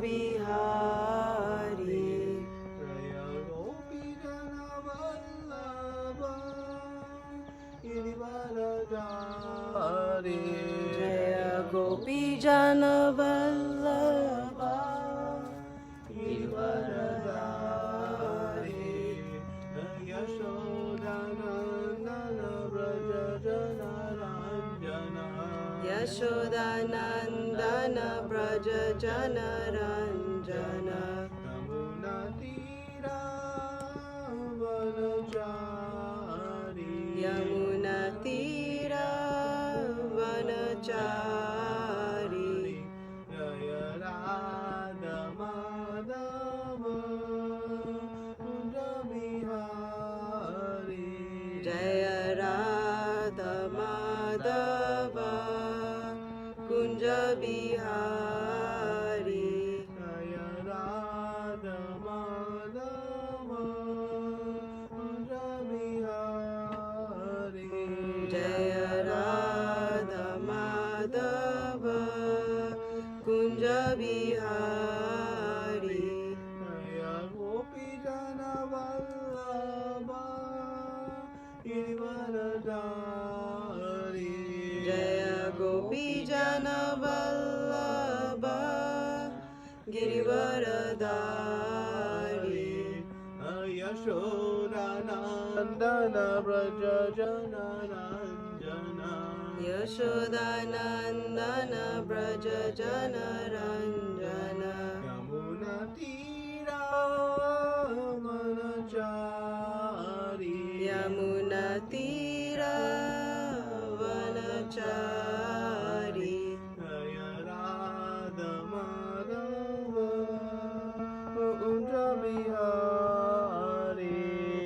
Bihari. Jaya Gopi Jana Vallabha Girivaradhari. Jaya Gopi Jana Vallabha Girivaradhari. Yashodanandana Braja Jana Ranjana. Yashodanandana Braja Jana Ranjana. Yamuna Tira Vanachari. Yamuna Tira Vanachari. Jaya Radha Madhava Kunja Bihari. Jaya Radha Madhava Kunja Bihari. Jaya Radha Madhava Kunja Bihari. Jaya Radha Madhava Kunja Bihari. Jaya Gopi Jana Vallabha Girivaradhari. Jaya Gopi Jana Vallabha Girivaradhari. Yashodanandana Braja Jana Ranjana. Yashodanandana Braja Jana Ranjana. Yamuna Tira Vanachari. Yamuna Tira Vanachari. Jaya Radha Madhava Kunja Bihari.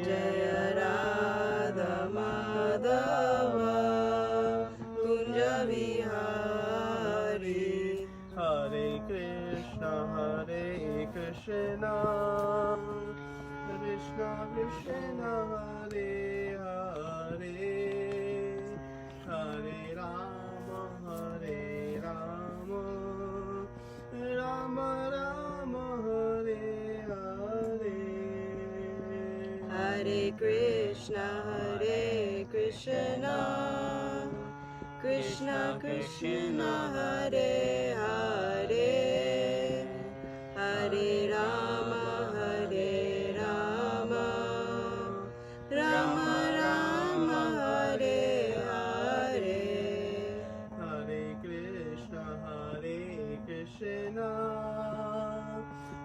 Jaya Radha Madhava Kunja Bihari. Hare Krishna Krishna Krishna Hare Hare Hare Rama Rama Rama Hare Hare. Hare Krishna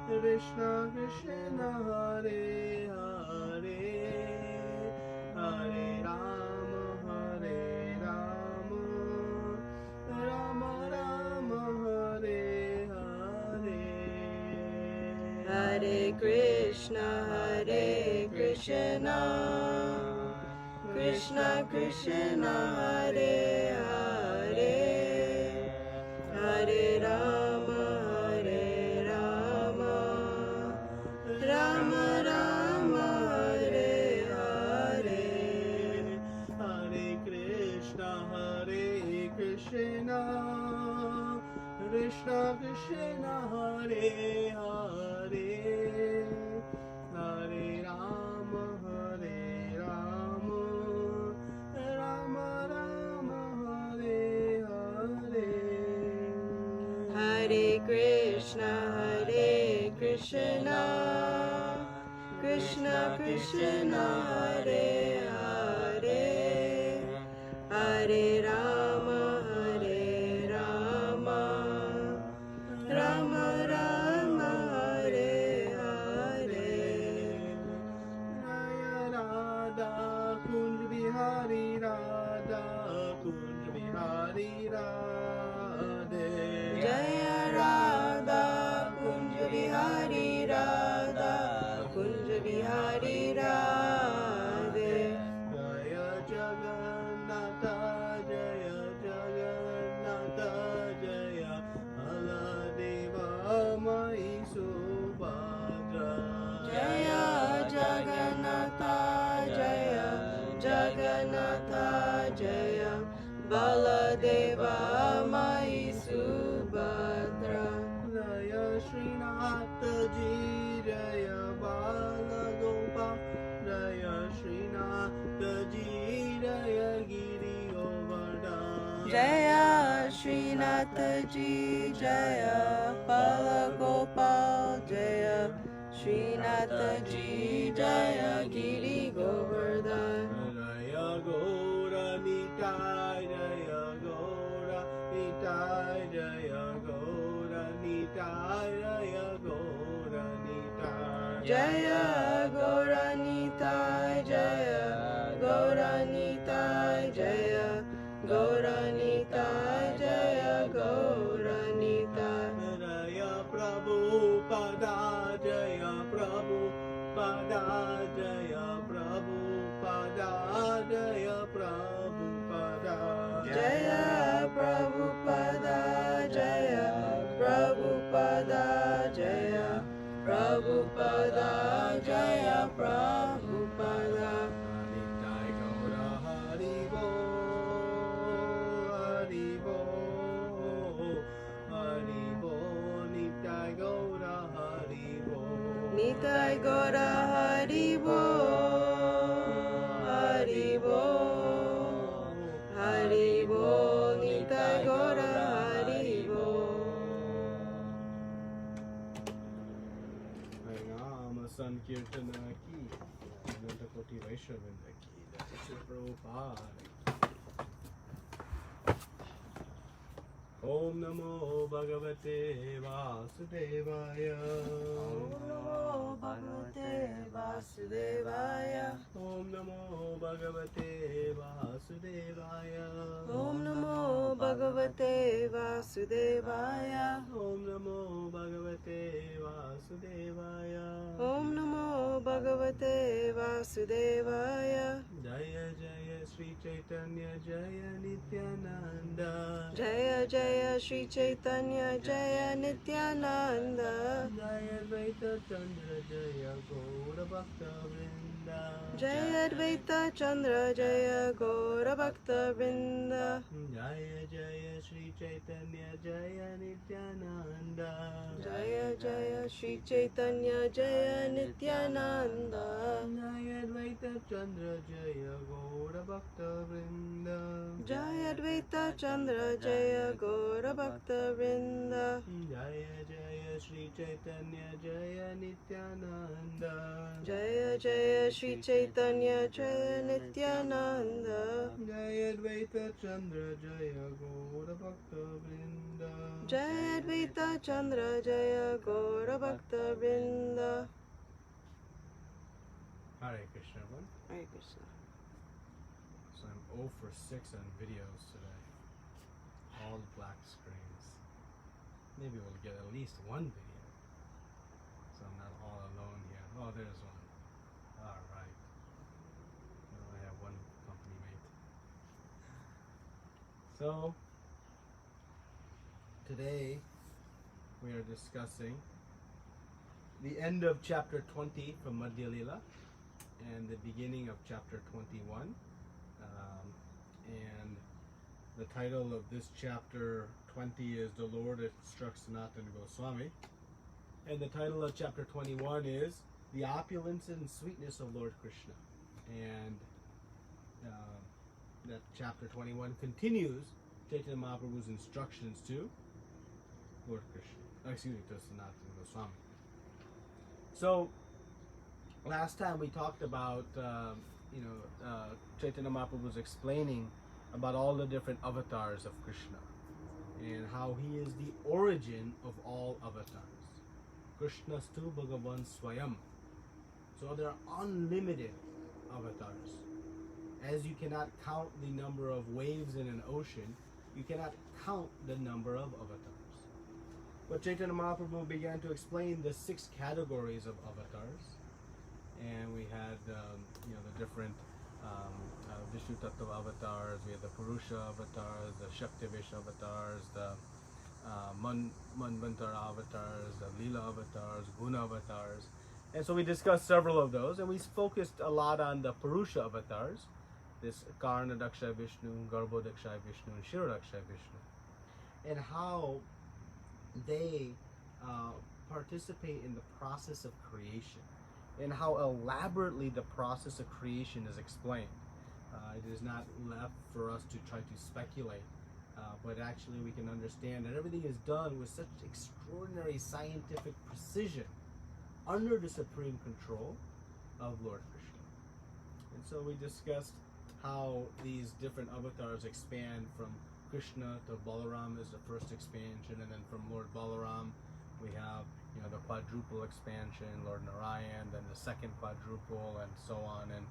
Krishna Krishna Hare Hare. Hare Rama Rama Rama Hare Hare. Hare Krishna Krishna Krishna Hare Hare Hare Rama Rama Rama Hare Hare. Hare Krishna Krishna Krishna Hare Hare. Hare Rama Rama Rama Hare Hare. Hare Krishna Krishna Krishna Hare Hare. Hare Rama Rama Rama Hare Hare. Hare Krishna Krishna Krishna Hare Hare. Hare Rama Rama Rama Hare Hare. Jaya Radha Kunj Bihari Radha Kunj Bihari Radhe. Jaya Radha Kunj Bihari Radha Kunj Bihari Radhe. Jaya Jagannatha Srinath Ji, Jaya Bala Gopal, Jaya Srinath Ji, Jaya Giri Govardhan. Jaya Srinath Ji, Jaya Bala Gopal, Jaya Srinath Ji, Jaya Giri Govardhan. Jaya Gaura Nitai, Jaya Gaura Nitai, Jaya Gaura Nitai, Jaya Gaura Nitai. Jaya Gauranitai, Jaya Gauranitai, Jaya Gauranitai, Jaya Gauranitai. Jaya Prabhupada, Jaya Prabhupada, Jaya Prabhupada, Jaya Prabhupada. Jaya Prabhupada, Jaya Prabhupada, Jaya Prabhupada, Jaya Prabhupada. Nitai Gaura Hari Bol, Hari Bol, Nitai Gaura Hari Bol. Nitai Gaura Hari Bol, Hari Bol, Hari Bol, Nitai Gaura Hari Bol. Hare Sankirtana ki, Ananta Koti Vaishnavinda ki, Jai Prabhupada. Om Namo Bhagavate Vasudevaya. Om Namo Bhagavate Vasudevaya. Om Namo Bhagavate Vasudevaya. Om Namo Bhagavate Vasudevaya. Om Namo Bhagavate Vasudevaya. Om Namo Bhagavate Vasudevaya. Jaya Jaya Sri Chaitanya Jaya Nityananda. Jaya Jaya Sri Chaitanya Jaya Nityananda. Jaya Advaita Chandra Jaya Gaura Bhakta Vrinda. Jaya Advaita Chandra Jaya Gaura Bhakta Vrinda. Jaya Jaya Sri Chaitanya Jaya Nityananda. Jaya Jaya Sri Chaitanya Jaya Nityananda. Jaya Advaita Chandra Jaya Gaura Bhakta Vrinda. Jaya Advaita Chandra Jaya Gaura Bhakta Vrinda. Jaya Jaya Sri Chaitanya Jaya Nityananda. Jaya Jaya Sri Chaitanya Jaya Nityananda. Jaya Advaita Chandra Jaya Gaura Bhakta Vrinda. Jaya Advaita Chandra Jaya Gaura Bhakta Vrinda. Hare Krishna, everyone. Hare Krishna. So I'm 0 for 6 on videos today. All black screens. Maybe we'll get at least one video. So I'm not all alone here. Oh, there's one. Alright. Now I have one company mate. So, today we are discussing the end of chapter 20 from Madhya Lila and the beginning of chapter 21. And the title of this chapter 20 is The Lord Instructs Sanatana Goswami. And the title of chapter 21 is The Opulence and Sweetness of Lord Krishna. And that chapter 21 continues Chaitanya Mahaprabhu's instructions to Lord Krishna. To Sanatana Goswami. So, last time we talked about, Chaitanya Mahaprabhu was explaining about all the different avatars of Krishna and how he is the origin of all avatars. Krishnastu Bhagavan Swayam. So there are unlimited avatars. As you cannot count the number of waves in an ocean, you cannot count the number of avatars. But Chaitanya Mahaprabhu began to explain the 6 categories of avatars, and we had the different Vishnu Tattva avatars. We had the Purusha avatars, the Shaktivish avatars, the Manvantara avatars, the Lila avatars, Guna avatars, and so we discussed several of those, and we focused a lot on the Purusha avatars, this Karna Daksha Vishnu, Garbho Daksha Vishnu, and Shira Daksha Vishnu, and how they participate in the process of creation and how elaborately the process of creation is explained. It is not left for us to try to speculate, but actually we can understand that everything is done with such extraordinary scientific precision under the supreme control of Lord Krishna. And so we discussed how these different avatars expand from Krishna to Balaram is the first expansion, and then from Lord Balaram we have the quadruple expansion, Lord Narayan, then the second quadruple, and so on, and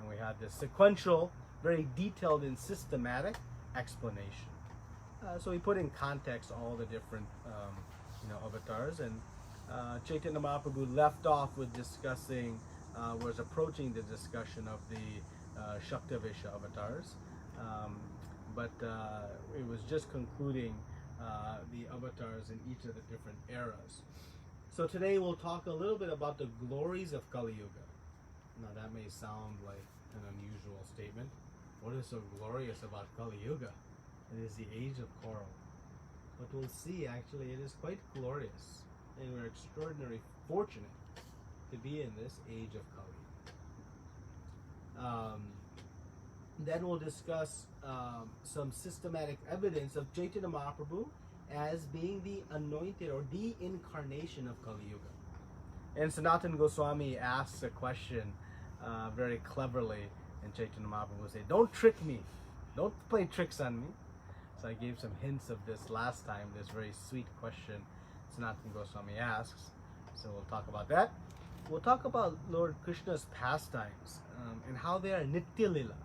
we had this sequential, very detailed and systematic explanation. So we put in context all the different avatars, and Chaitanya Mahaprabhu left off with discussing, was approaching the discussion of the Shaktavesha avatars, but it was just concluding the avatars in each of the different eras. So today we'll talk a little bit about the glories of Kali Yuga. Now that may sound like an unusual statement. What is so glorious about Kali Yuga? It is the age of coral. But we'll see, actually, it is quite glorious, and we're extraordinarily fortunate to be in this age of Kali. Then we'll discuss some systematic evidence of Chaitanya Mahaprabhu as being the anointed or the incarnation of Kali Yuga. And Sanatana Goswami asks a question very cleverly, and Chaitanya Mahaprabhu said, "Don't trick me, don't play tricks on me." So I gave some hints of this last time, this very sweet question Sanatana Goswami asks. So we'll talk about that. We'll talk about Lord Krishna's pastimes and how they are Nitya Lila.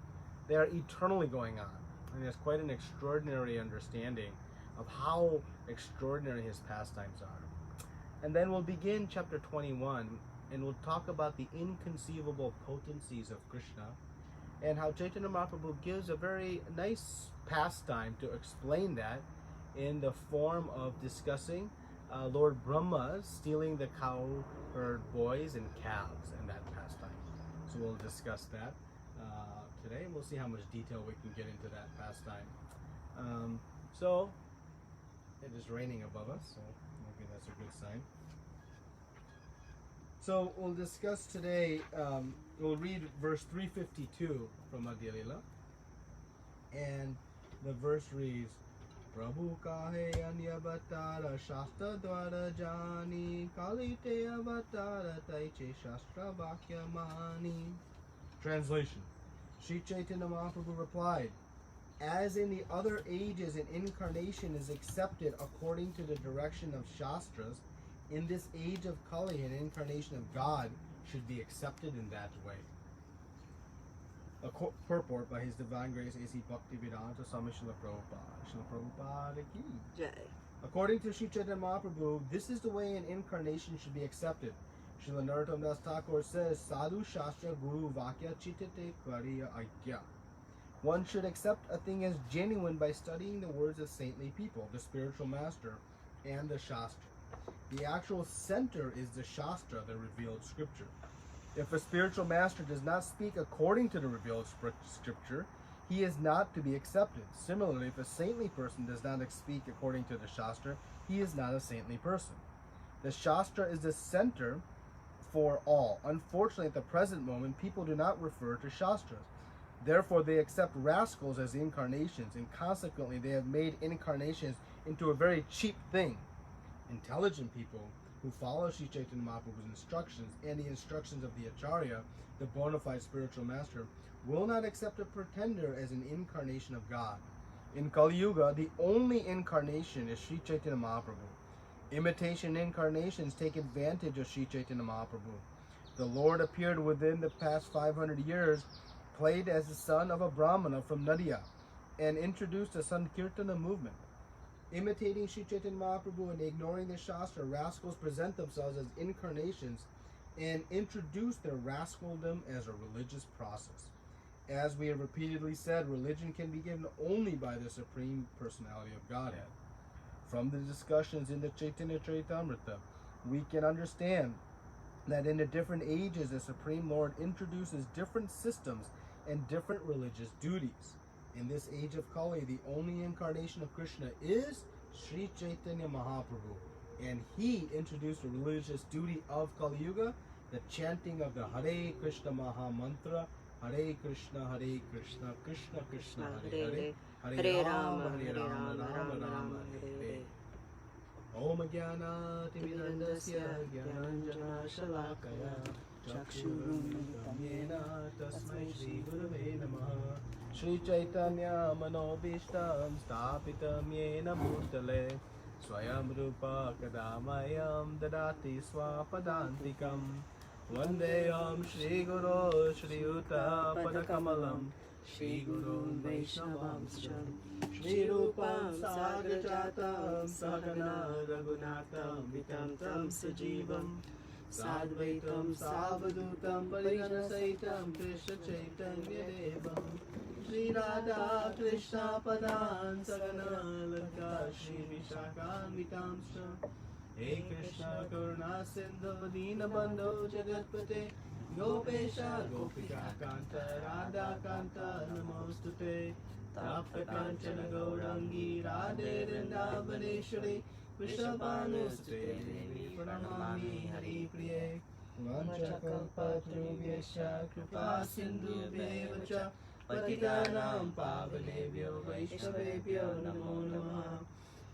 They are eternally going on. And there's quite an extraordinary understanding of how extraordinary his pastimes are. And then we'll begin chapter 21, and we'll talk about the inconceivable potencies of Krishna and how Chaitanya Mahaprabhu gives a very nice pastime to explain that in the form of discussing Lord Brahma stealing the cow herd boys and calves in that pastime. So we'll discuss that today, and we'll see how much detail we can get into that pastime. So it is raining above us, so maybe that's a good sign. So we'll discuss today, we'll read verse 352 from Madhya Lila, and the verse reads, Prabhu kahe anya avatara shastra dwara jani kali te avatara taiche shastra vakya mani. Translation. Sri Chaitanya Mahaprabhu replied, as in the other ages an incarnation is accepted according to the direction of Shastras, in this age of Kali an incarnation of God should be accepted in that way. A purport by His Divine Grace A.C. Bhaktivedanta Swami Srila Prabhupada. Srila Prabhupada ki Jai. According to Sri Chaitanya Mahaprabhu, this is the way an incarnation should be accepted. Srila Narottam Das Thakur says, Sadhu Shastra Guru Vakya Chitate Kariya Aikya. One should accept a thing as genuine by studying the words of saintly people, the spiritual master, and the Shastra. The actual center is the Shastra, the revealed scripture. If a spiritual master does not speak according to the revealed scripture, he is not to be accepted. Similarly, if a saintly person does not speak according to the Shastra, he is not a saintly person. The Shastra is the center for all. Unfortunately, at the present moment, people do not refer to Shastras. Therefore, they accept rascals as incarnations, and consequently, they have made incarnations into a very cheap thing. Intelligent people who follow Sri Chaitanya Mahaprabhu's instructions and the instructions of the Acharya, the bona fide spiritual master, will not accept a pretender as an incarnation of God. In Kali Yuga, the only incarnation is Sri Chaitanya Mahaprabhu. Imitation incarnations take advantage of Sri Chaitanya Mahaprabhu. The Lord appeared within the past 500 years, played as the son of a Brahmana from Nadia, and introduced a Sankirtana movement. Imitating Sri Chaitanya Mahaprabhu and ignoring the Shastra, rascals present themselves as incarnations and introduce their rascaldom as a religious process. As we have repeatedly said, religion can be given only by the Supreme Personality of Godhead. From the discussions in the Chaitanya Caritamrita, we can understand that in the different ages the Supreme Lord introduces different systems and different religious duties. In this age of Kali, the only incarnation of Krishna is Sri Chaitanya Mahaprabhu, And he introduced the religious duty of Kali Yuga, the chanting of the Hare Krishna Maha Mantra, Hare Krishna, Krishna Krishna, Hare Hare, Hare Rama, Rama Rama, Hare Hare. Om Jnana Timirandasya Jnananjana Shalakaya Chakshurunmilitam Yena Tasmai Shri Gurave Namaha. Shri Chaitanya Manobishtam Stapitam Yena Bhutale Swayam Rupa Kadamayam Dadati Swapadantikam Vandeyam Shri Guru Shri Uta Padakamalam Shri Guru Vaishnavamscha Shri Rupam Sagrajatam Sahagana Raghunatam Vitam Tam Sajivam Sadvaitam Savadutam Pariganasaitam Krishna Chaitanya Devam Shri Radha Krishna Padan Sagana Lanka Shri Vishakam Vitamscha Hey Krishna Karuna Sindhu Dina Bandhu Jagatpate Gopesha Gopika Kanta Radha Kanta Namostute Tapta Kanchana Gaurangi Radhe Vrindavaneshwari Vrishabhanusute Devi Pranamami Hari Priye Vancha Kalpatrubhyascha Kripa Sindhu Bevacha Patitanam Pavanebhyo Vaishnavebhyo Namo Namaha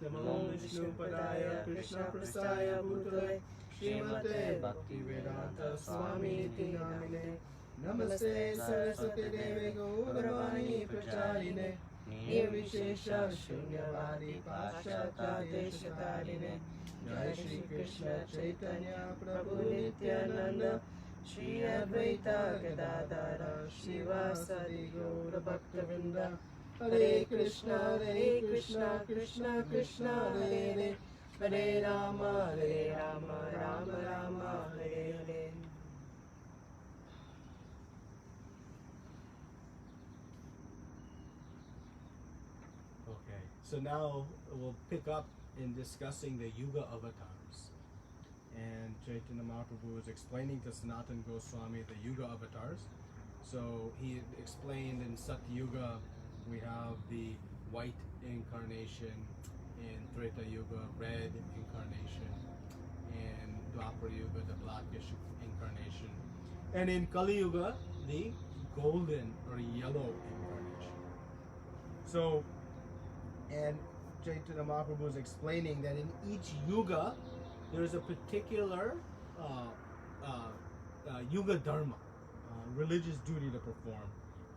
Namo Vishnu Padaya Krishna Prasaya Bhutale Srimate Bhaktivedanta Swami Iti Namine Namaste Saraswati Devi Gauravani Pracharine Nirvishesha Shunyavadi Paschata Deshatarine Jai Shri Krishna Chaitanya Prabhu Nityananda Shri Advaita Gadadara Shivasadi Gaura Bhaktavinda Hare Krishna Krishna Krishna Hare Hare Hare Rama Rama Rama Hare Hare. Okay, so now we'll pick up in discussing the Yuga avatars. And Chaitanya Mahaprabhu is explaining to Sanatana Goswami the Yuga avatars. So he explained in Satyuga we have the white incarnation, in Treta Yuga red incarnation, in Dwapara Yuga the blackish incarnation, and in Kali Yuga the golden or yellow incarnation. So, and Chaitanya Mahaprabhu is explaining that in each Yuga there is a particular Yuga Dharma, religious duty to perform.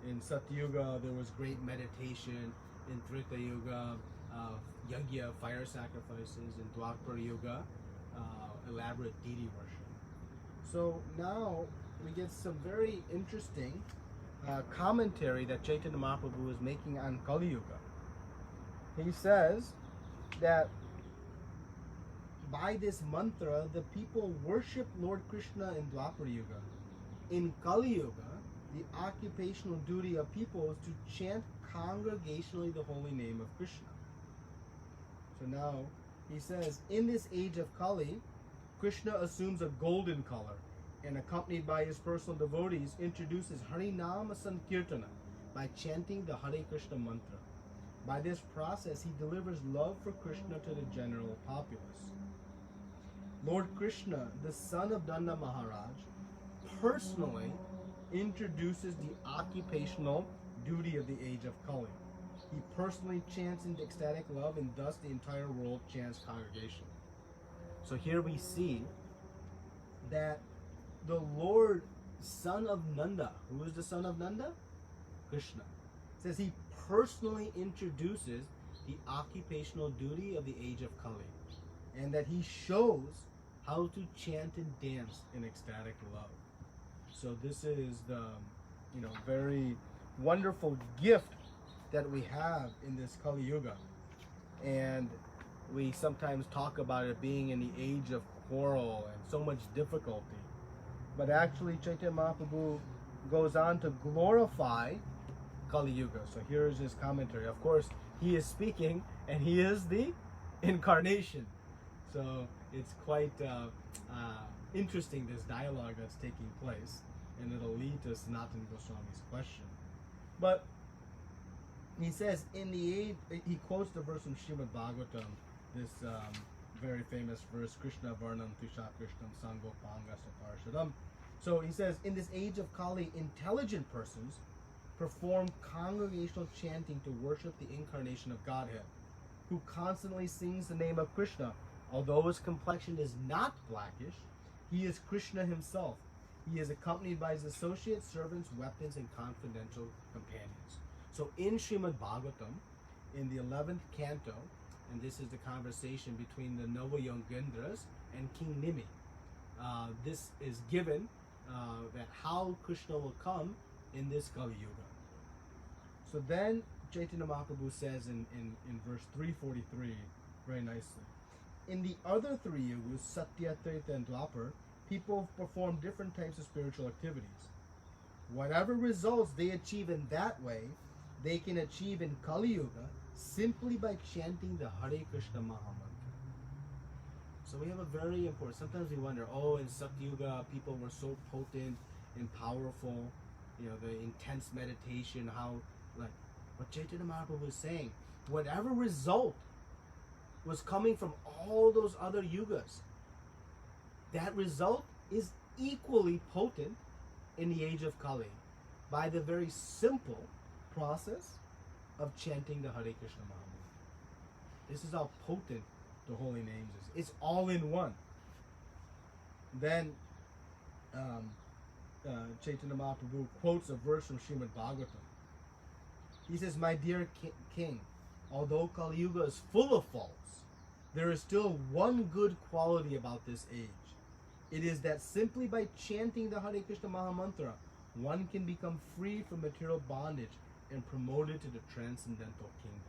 In Satyuga there was great meditation. In Treta Yuga, yajna, fire sacrifices. In Dwapara Yuga, elaborate deity worship. So now we get some very interesting commentary that Chaitanya Mahaprabhu is making on Kali Yuga. He says that by this mantra, the people worship Lord Krishna in Dwapara Yuga. In Kali Yuga, the occupational duty of people is to chant congregationally the holy name of Krishna. So now, he says, in this age of Kali, Krishna assumes a golden color and accompanied by his personal devotees introduces Harinama Sankirtana by chanting the Hare Krishna mantra. By this process, he delivers love for Krishna to the general populace. Lord Krishna, the son of Danda Maharaj, personally introduces the occupational duty of the age of Kali. He personally chants in ecstatic love, and thus the entire world chants congregationally. So here we see that the Lord, son of Nanda, who is the son of Nanda? Krishna. Says he personally introduces the occupational duty of the age of Kali, and that he shows how to chant and dance in ecstatic love. So this is the, very wonderful gift that we have in this Kali Yuga. And we sometimes talk about it being in the age of quarrel and so much difficulty. But actually Chaitanya Mahaprabhu goes on to glorify Kali Yuga. So here is his commentary. Of course, he is speaking and he is the incarnation. So it's quite interesting, this dialogue that's taking place, and it'll lead to Sanatana Goswami's question. But he says, in the age, he quotes the verse from Srimad Bhagavatam, this very famous verse, Krishna Varnam Tusha Krishnam Sango Panga Satarshadam. So he says, in this age of Kali, intelligent persons perform congregational chanting to worship the incarnation of Godhead, who constantly sings the name of Krishna. Although his complexion is not blackish, he is Krishna himself. He is accompanied by his associates, servants, weapons, and confidential companions. So in Srimad Bhagavatam, in the 11th canto, and this is the conversation between the Nava Yogendras and King Nimi. This is given that how Krishna will come in this Kali Yuga. So then Chaitanya Mahaprabhu says in verse 343 very nicely, in the other three yugas, Satya, Treta, and Dwapar, people perform different types of spiritual activities. Whatever results they achieve in that way, they can achieve in Kali Yuga simply by chanting the Hare Krishna Mahamantra. So we have a very important, sometimes we wonder, oh, in Satyuga people were so potent and powerful, the intense meditation, how, like, what Chaitanya Mahaprabhu is saying, whatever result was coming from all those other yugas, that result is equally potent in the age of Kali by the very simple process of chanting the Hare Krishna Mahamantra. This is how potent the holy names is. It's all in one. Then Chaitanya Mahaprabhu quotes a verse from Srimad Bhagavatam. He says, my dear king, although Kali Yuga is full of faults, there is still one good quality about this age. It is that simply by chanting the Hare Krishna Mahamantra, one can become free from material bondage and promoted to the transcendental kingdom.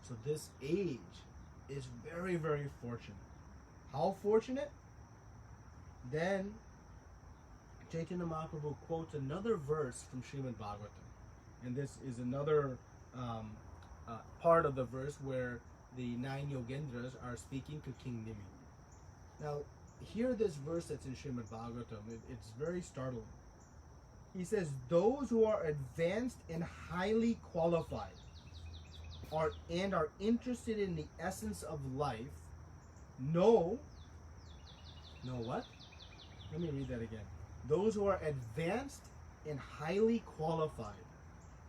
So this age is very, very fortunate. How fortunate? Then Chaitanya Mahaprabhu quotes another verse from Srimad Bhagavatam. And this is another part of the verse where the 9 Yogendras are speaking to King Nimi. Now, hear this verse that's in Srimad Bhagavatam. It's very startling. He says, those who are advanced and highly qualified are interested in the essence of life know what? Let me read that again. Those who are advanced and highly qualified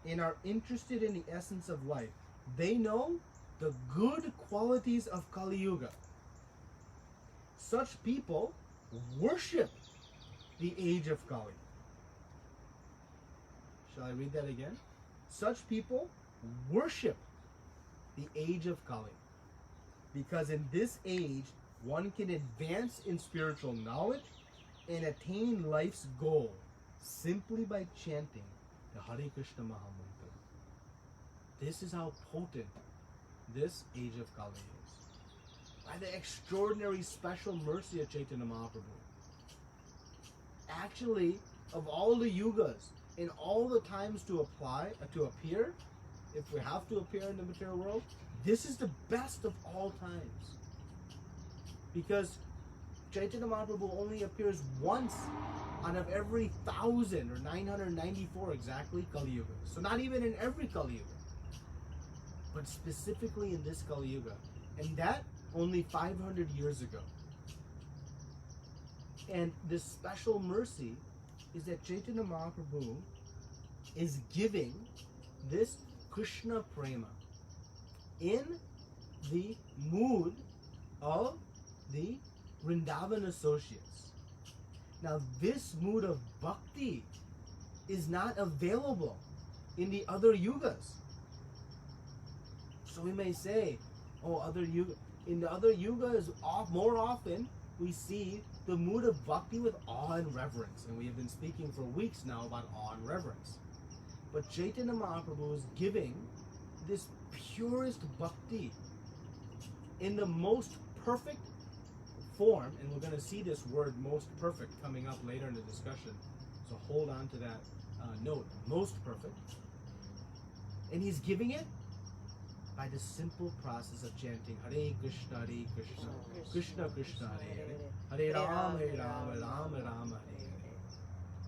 and are interested in the essence of life, they know the good qualities of Kali Yuga. Such people worship the age of Kali. Shall I read that again? Such people worship the age of Kali. Because in this age, one can advance in spiritual knowledge and attain life's goal simply by chanting the Hare Krishna Mahamantra. This is how potent this age of Kali is. By the extraordinary special mercy of Chaitanya Mahaprabhu. Actually, of all the yugas, in all the times to appear, if we have to appear in the material world, this is the best of all times. Because Chaitanya Mahaprabhu only appears once out of every 1,000 or 994 exactly Kali Yuga. So not even in every Kali Yuga, but specifically in this Kali Yuga. And that only 500 years ago. And this special mercy is that Chaitanya Mahaprabhu is giving this Krishna Prema in the mood of the Vrindavan associates. Now this mood of bhakti is not available in the other yugas. So we may say, in the other yugas, more often we see the mood of bhakti with awe and reverence. And we have been speaking for weeks now about awe and reverence. But Chaitanya Mahaprabhu is giving this purest bhakti in the most perfect form, and we're going to see this word most perfect coming up later in the discussion. So hold on to that note, most perfect. And he's giving it by the simple process of chanting Hare Krishna, Krishna Krishna, Hare Rama, Hare Rama, Rama Rama, Hare Hare.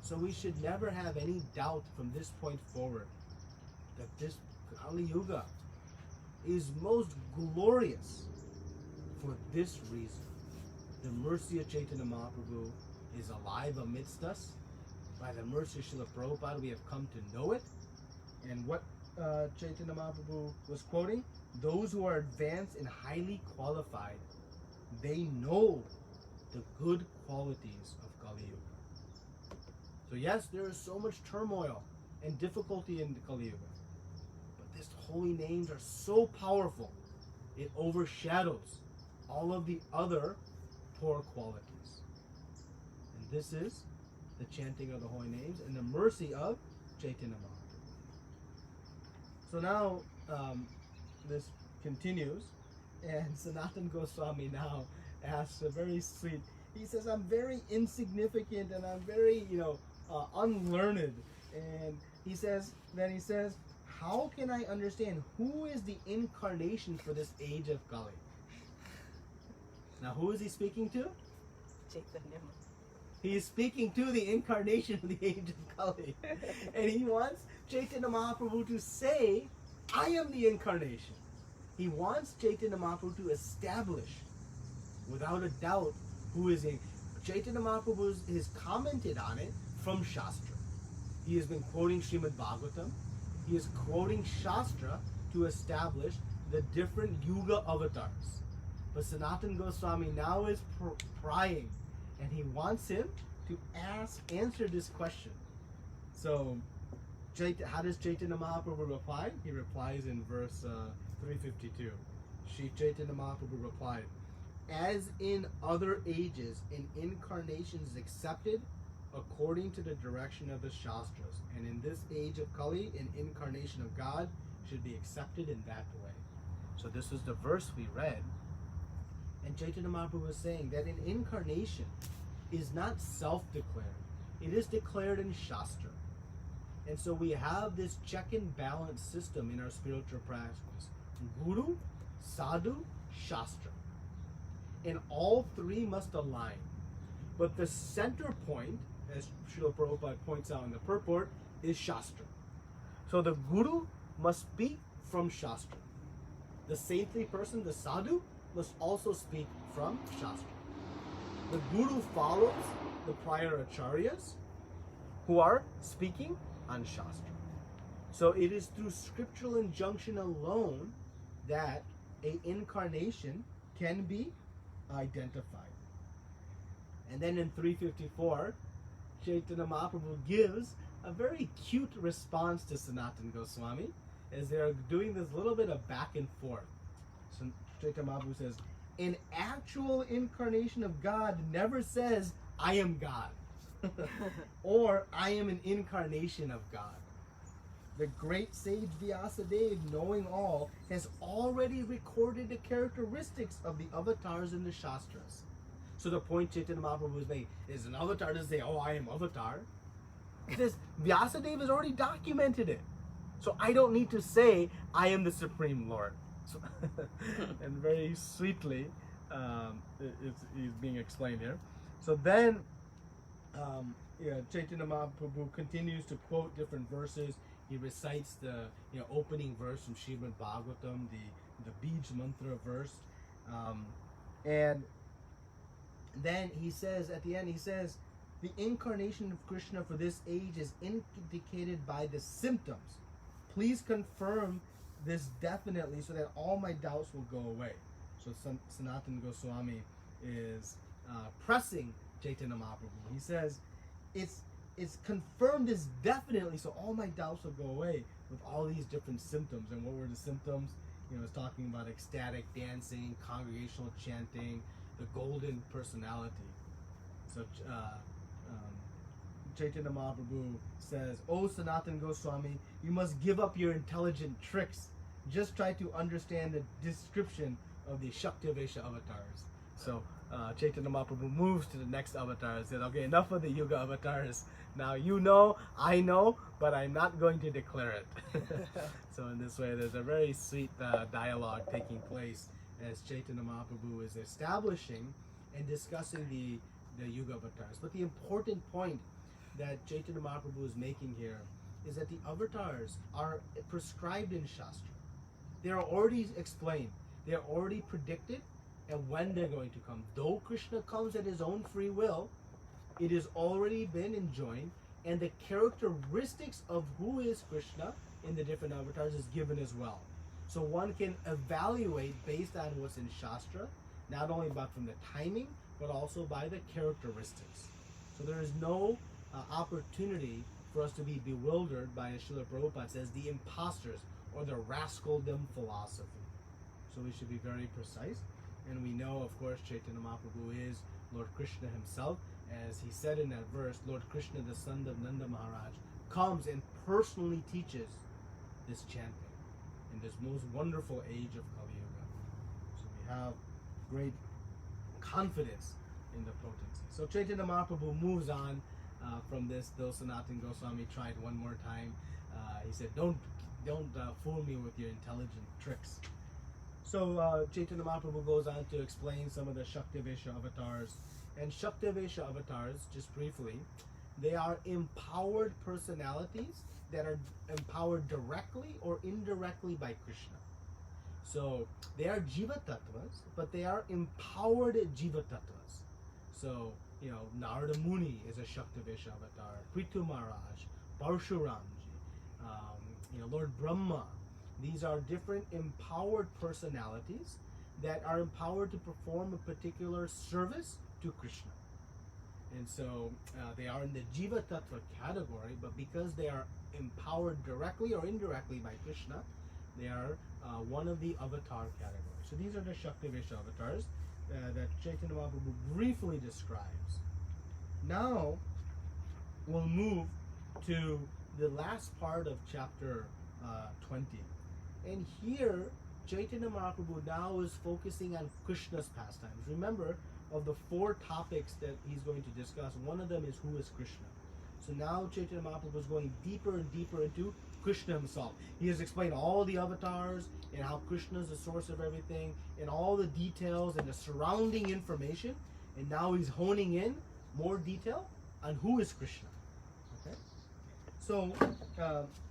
So we should never have any doubt from this point forward that this Kali Yuga is most glorious For this reason, the mercy of Chaitanya Mahaprabhu is alive amidst us. By the mercy of Srila Prabhupada, we have come to know it. And what Chaitanya Mahaprabhu was quoting, those who are advanced and highly qualified, they know the good qualities of Kali Yuga. So yes, there is so much turmoil and difficulty in the Kali Yuga, but these holy names are so powerful, it overshadows all of the other poor qualities. And this is the chanting of the holy names and the mercy of Chaitanya Mahaprabhu. So now this continues, and Sanatana Goswami now asks a very sweet, he says, I'm very insignificant and I'm very, unlearned. And he says, how can I understand who is the incarnation for this age of Kali? Now, who is he speaking to? Chaitanya. He is speaking to the incarnation of the age of Kali. And he wants Chaitanya Mahaprabhu to say, I am the incarnation. He wants Chaitanya Mahaprabhu to establish, without a doubt, who is in. Chaitanya Mahaprabhu has commented on it from Shastra. He has been quoting Srimad Bhagavatam. He is quoting Shastra to establish the different Yuga avatars. But Sanatana Goswami now is prying, and he wants him to answer this question. So, how does Chaitanya Mahaprabhu reply? He replies in verse 352. Shri Chaitanya Mahaprabhu replied, as in other ages, an incarnation is accepted according to the direction of the Shastras. And in this age of Kali, an incarnation of God should be accepted in that way. So this is the verse we read. And Chaitanya Mahaprabhu was saying that an incarnation is not self-declared. It is declared in Shastra. And so we have this check and balance system in our spiritual practice. Guru, Sadhu, Shastra. And all three must align. But the center point, as Srila Prabhupada points out in the purport, is Shastra. So the Guru must speak from Shastra. The saintly person, the Sadhu, must also speak from Shastra. The Guru follows the prior Acharyas who are speaking on Shastra. So it is through scriptural injunction alone that an incarnation can be identified. And then in 354, Chaitanya Mahaprabhu gives a very cute response to Sanatana Goswami as they're doing this little bit of back and forth. So Chaitanya Mahaprabhu says, an actual incarnation of God never says, I am God, or I am an incarnation of God. The great sage Vyasadeva, knowing all, has already recorded the characteristics of the avatars in the Shastras. So the point Chaitanya Mahaprabhu is making is an avatar doesn't say, oh, I am avatar. This Vyasadeva has already documented it. So I don't need to say, I am the Supreme Lord. So and very sweetly, is being explained here. So then, Chaitanya Mahaprabhu continues to quote different verses. He recites the opening verse from Srimad Bhagavatam, the Bij Mantra verse, and then he says at the end, he says, the incarnation of Krishna for this age is indicated by the symptoms. Please confirm this definitely so that all my doubts will go away. So Sanatana Goswami is pressing Chaitanya Mahaprabhu. He says, it's confirmed this definitely so all my doubts will go away with all these different symptoms. And what were the symptoms? It's talking about ecstatic dancing, congregational chanting, the golden personality. So Chaitanya Mahaprabhu says, oh Sanatana Goswami, you must give up your intelligent tricks. Just try to understand the description of the Shaktavesha avatars. So Chaitanya Mahaprabhu moves to the next avatar and said, okay, enough of the Yuga avatars. Now I know, but I'm not going to declare it. So in this way, there's a very sweet dialogue taking place as Chaitanya Mahaprabhu is establishing and discussing the Yuga avatars. But the important point that Chaitanya Mahaprabhu is making here is that the avatars are prescribed in Shastra. They are already explained. They are already predicted and when they're going to come. Though Krishna comes at his own free will, it has already been enjoined, and the characteristics of who is Krishna in the different avatars is given as well. So one can evaluate based on what's in Shastra, not only but from the timing, but also by the characteristics. So there is no opportunity for us to be bewildered by, as Srila Prabhupada says, the imposters or the rascaldom philosophy. So we should be very precise. And we know, of course, Chaitanya Mahaprabhu is Lord Krishna himself. As he said in that verse, Lord Krishna, the son of Nanda Maharaj, comes and personally teaches this chanting in this most wonderful age of Kali Yuga. So we have great confidence in the potency. So Chaitanya Mahaprabhu moves on from this, though Sanatana Goswami tried one more time. He said, don't fool me with your intelligent tricks. So Chaitanya Mahaprabhu goes on to explain some of the Shaktavesha avatars. And Shaktavesha avatars, just briefly, they are empowered personalities that are empowered directly or indirectly by Krishna. So they are Jiva Tattvas, but they are empowered Jiva Tattvas. So, Narada Muni is a Shaktavesha avatar, Prithu Maharaj, Parshuramji, Lord Brahma. These are different empowered personalities that are empowered to perform a particular service to Krishna. And so they are in the Jiva Tattva category, but because they are empowered directly or indirectly by Krishna, they are one of the avatar categories. So these are the Shaktavesha avatars that Chaitanya Mahaprabhu briefly describes. Now we'll move to the last part of chapter 20. And here Chaitanya Mahaprabhu now is focusing on Krishna's pastimes. Remember, of the 4 topics that he's going to discuss, one of them is who is Krishna. So now Chaitanya Mahaprabhu is going deeper and deeper into Krishna himself. He has explained all the avatars and how Krishna is the source of everything and all the details and the surrounding information. And now he's honing in more detail on who is Krishna. Okay? So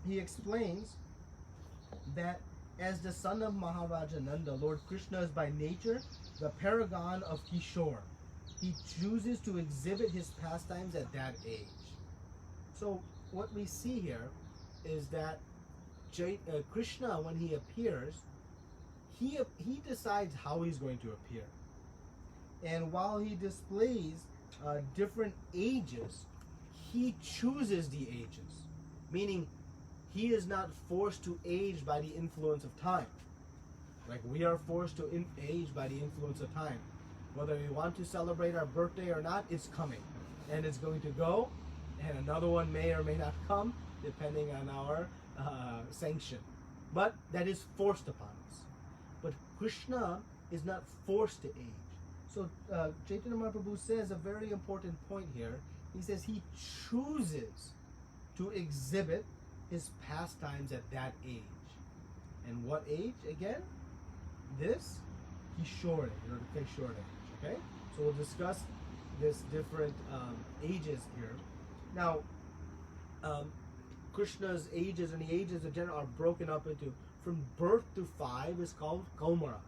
he explains that as the son of Maharaja Nanda, Lord Krishna is by nature the paragon of Kishore. He chooses to exhibit his pastimes at that age. So what we see here is that Krishna, when he appears, he decides how he's going to appear. And while he displays different ages, he chooses the ages. Meaning, he is not forced to age by the influence of time. Like we are forced to age by the influence of time. Whether we want to celebrate our birthday or not, it's coming. And it's going to go, and another one may or may not come, depending on our sanction. But that is forced upon us. But Krishna is not forced to age. So Chaitanya Mahaprabhu says a very important point here. He says he chooses to exhibit his pastimes at that age. And what age again? This Kishore age, or the Kishore age. Okay? So we'll discuss this different ages here. Now, Krishna's ages and the ages of general are broken up into, from birth to 5 is called Kaumara.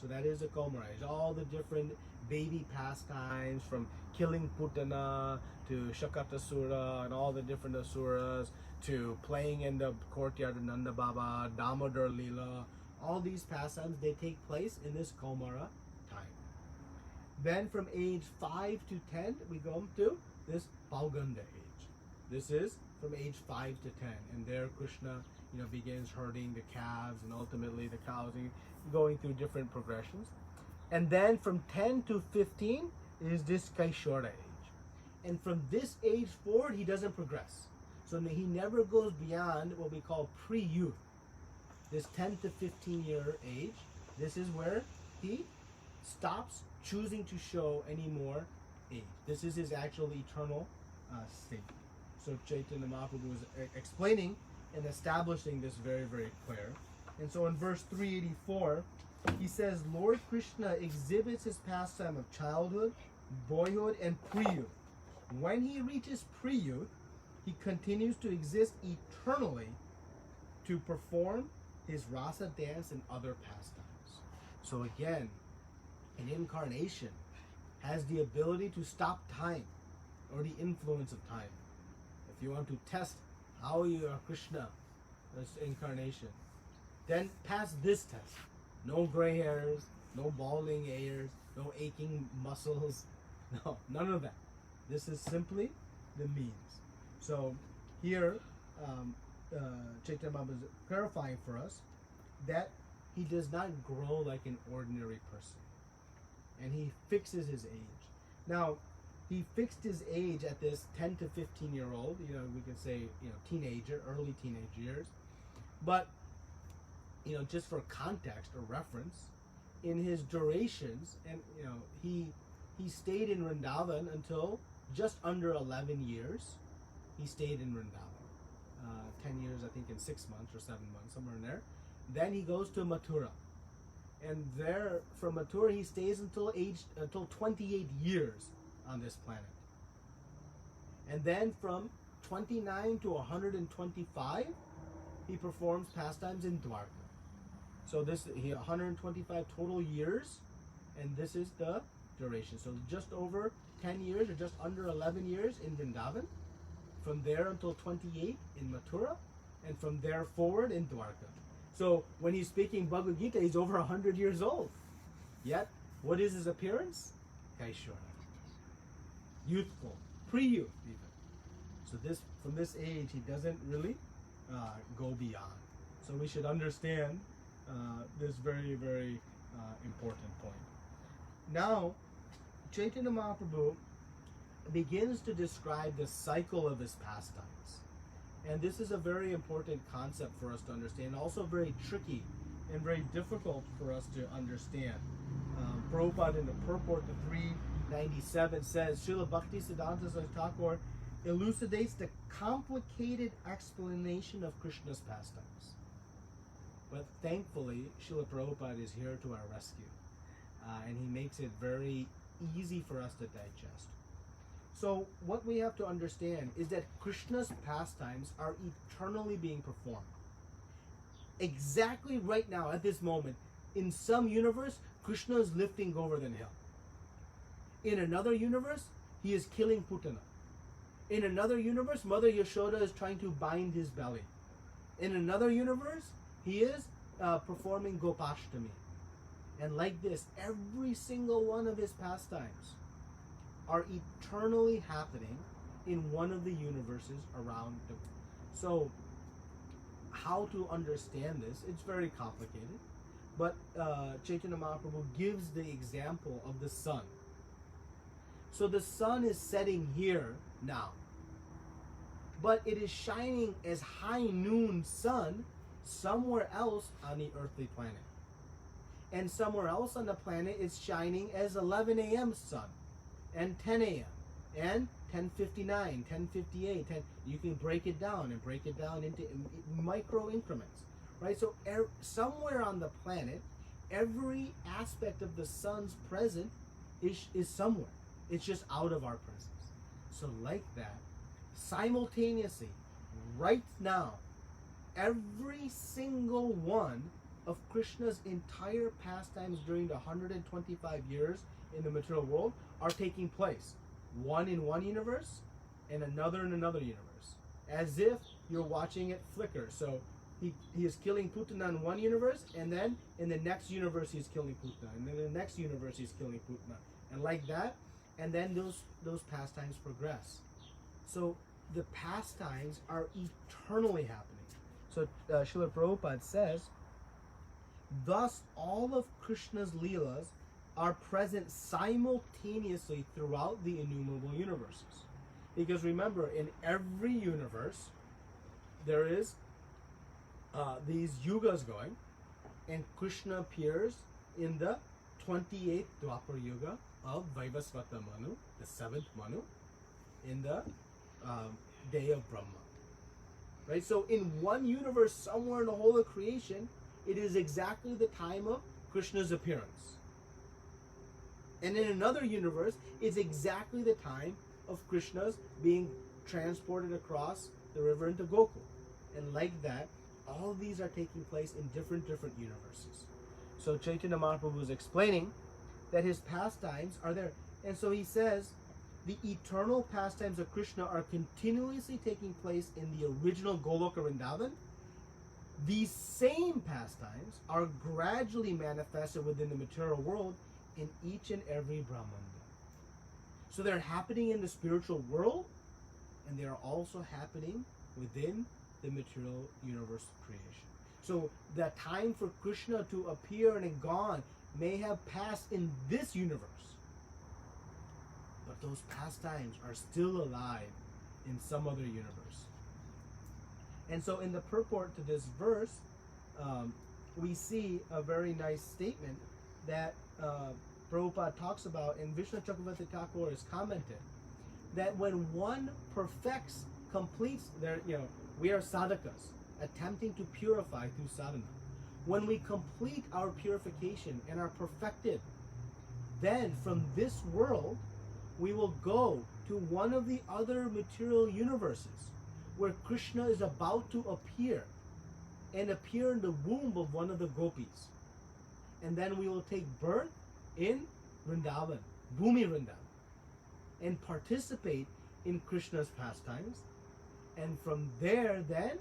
So that is a Kaumara age. All the different baby pastimes, from killing Putana to Shakatasura and all the different asuras, to playing in the courtyard of Nanda Baba, Damodar Lila, all these pastimes, they take place in this Kaumara time. Then from age 5 to 10, we go to this Pauganda age. This is from age 5 to 10. And there Krishna, begins herding the calves and ultimately the cows, and going through different progressions. And then from 10 to 15 is this Kaishora age. And from this age forward, he doesn't progress. So he never goes beyond what we call pre-youth. This 10 to 15 year age, this is where he stops choosing to show any more age. This is his actual eternal state. So Chaitanya Mahaprabhu is explaining and establishing this very, very clear. And so in verse 384, he says, Lord Krishna exhibits his pastime of childhood, boyhood, and pre-youth. When he reaches pre-youth, he continues to exist eternally to perform his rasa dance and other pastimes. So again, an incarnation has the ability to stop time or the influence of time. If you want to test how you are Krishna, this incarnation, then pass this test. No gray hairs, no balding ears, no aching muscles, no, none of that. This is simply the means. So here, Chaitanya Mahaprabhu is clarifying for us that he does not grow like an ordinary person. And he fixes his age. Now, he fixed his age at this 10 to 15-year-old, we can say, teenager, early teenage years. But, just for context or reference, in his durations, and, he stayed in Vrindavan until just under 11 years. He stayed in Vrindavan. 10 years, I think, in 6 months or 7 months, somewhere in there. Then he goes to Mathura. And there, from Mathura, he stays until 28 years on this planet. And then from 29 to 125, he performs pastimes in Dwarka. So this, 125 total years, and this is the duration. So just over 10 years, or just under 11 years in Vrindavan. From there until 28 in Mathura, and from there forward in Dwarka. So when he's speaking Bhagavad Gita, he's over 100 years old. Yet, what is his appearance? Kaishwara. Youthful, pre-youth even. So from this age, he doesn't really go beyond. So we should understand this very, very important point. Now, Chaitanya Mahaprabhu begins to describe the cycle of his pastimes. And this is a very important concept for us to understand, also very tricky and very difficult for us to understand. Prabhupada in the purport to 397 says, Srila Bhakti Siddhanta Saraswati Thakur elucidates the complicated explanation of Krishna's pastimes. But thankfully, Srila Prabhupada is here to our rescue. And he makes it very easy for us to digest. So what we have to understand is that Krishna's pastimes are eternally being performed. Exactly right now, at this moment, in some universe, Krishna is lifting Govardhan Hill. In another universe, he is killing Putana. In another universe, Mother Yashoda is trying to bind his belly. In another universe, he is performing Gopashtami. And like this, every single one of his pastimes are eternally happening in one of the universes around the world. So, how to understand this? It's very complicated. But Chaitanya Mahaprabhu gives the example of the sun. So the sun is setting here now. But it is shining as high noon sun somewhere else on the earthly planet. And somewhere else on the planet it's shining as 11 a.m. sun. And 10 a.m. and 10:59, 10:58, you can break it down into micro increments, right? So somewhere on the planet, every aspect of the sun's present is somewhere. It's just out of our presence. So like that, simultaneously, right now, every single one of Krishna's entire pastimes during the 125 years in the material world are taking place. One in one universe and another in another universe. As if you're watching it flicker. So he is killing Putana in one universe, and then in the next universe he's killing Putana. And then in the next universe he's killing Putana. And like that, and then those pastimes progress. So the pastimes are eternally happening. So Srila Prabhupada says, thus all of Krishna's Leelas are present simultaneously throughout the innumerable universes. Because remember, in every universe, there is these yugas going, and Krishna appears in the 28th Dwapar Yuga of Vaivasvata Manu, the 7th Manu, in the day of Brahma. Right? So in one universe, somewhere in the whole of creation, it is exactly the time of Krishna's appearance. And in another universe, it's exactly the time of Krishna's being transported across the river into Gokul. And like that, all of these are taking place in different universes. So Chaitanya Mahaprabhu was explaining that his pastimes are there. And so he says, the eternal pastimes of Krishna are continuously taking place in the original Goloka Vrindavan. These same pastimes are gradually manifested within the material world in each and every Brahmanda. So they're happening in the spiritual world, and they are also happening within the material universe creation. So the time for Krishna to appear and gone may have passed in this universe, but those pastimes are still alive in some other universe. And so in the purport to this verse, we see a very nice statement that Prabhupada talks about, and Vishnu Chakravarti Thakur has commented, that when one perfects, completes their, we are sadhakas, attempting to purify through sadhana. When we complete our purification and are perfected, then from this world, we will go to one of the other material universes where Krishna is about to appear and appear in the womb of one of the gopis. And then we will take birth in Vrindavan, Bhumi Vrindavan, and participate in Krishna's pastimes. And from there, then,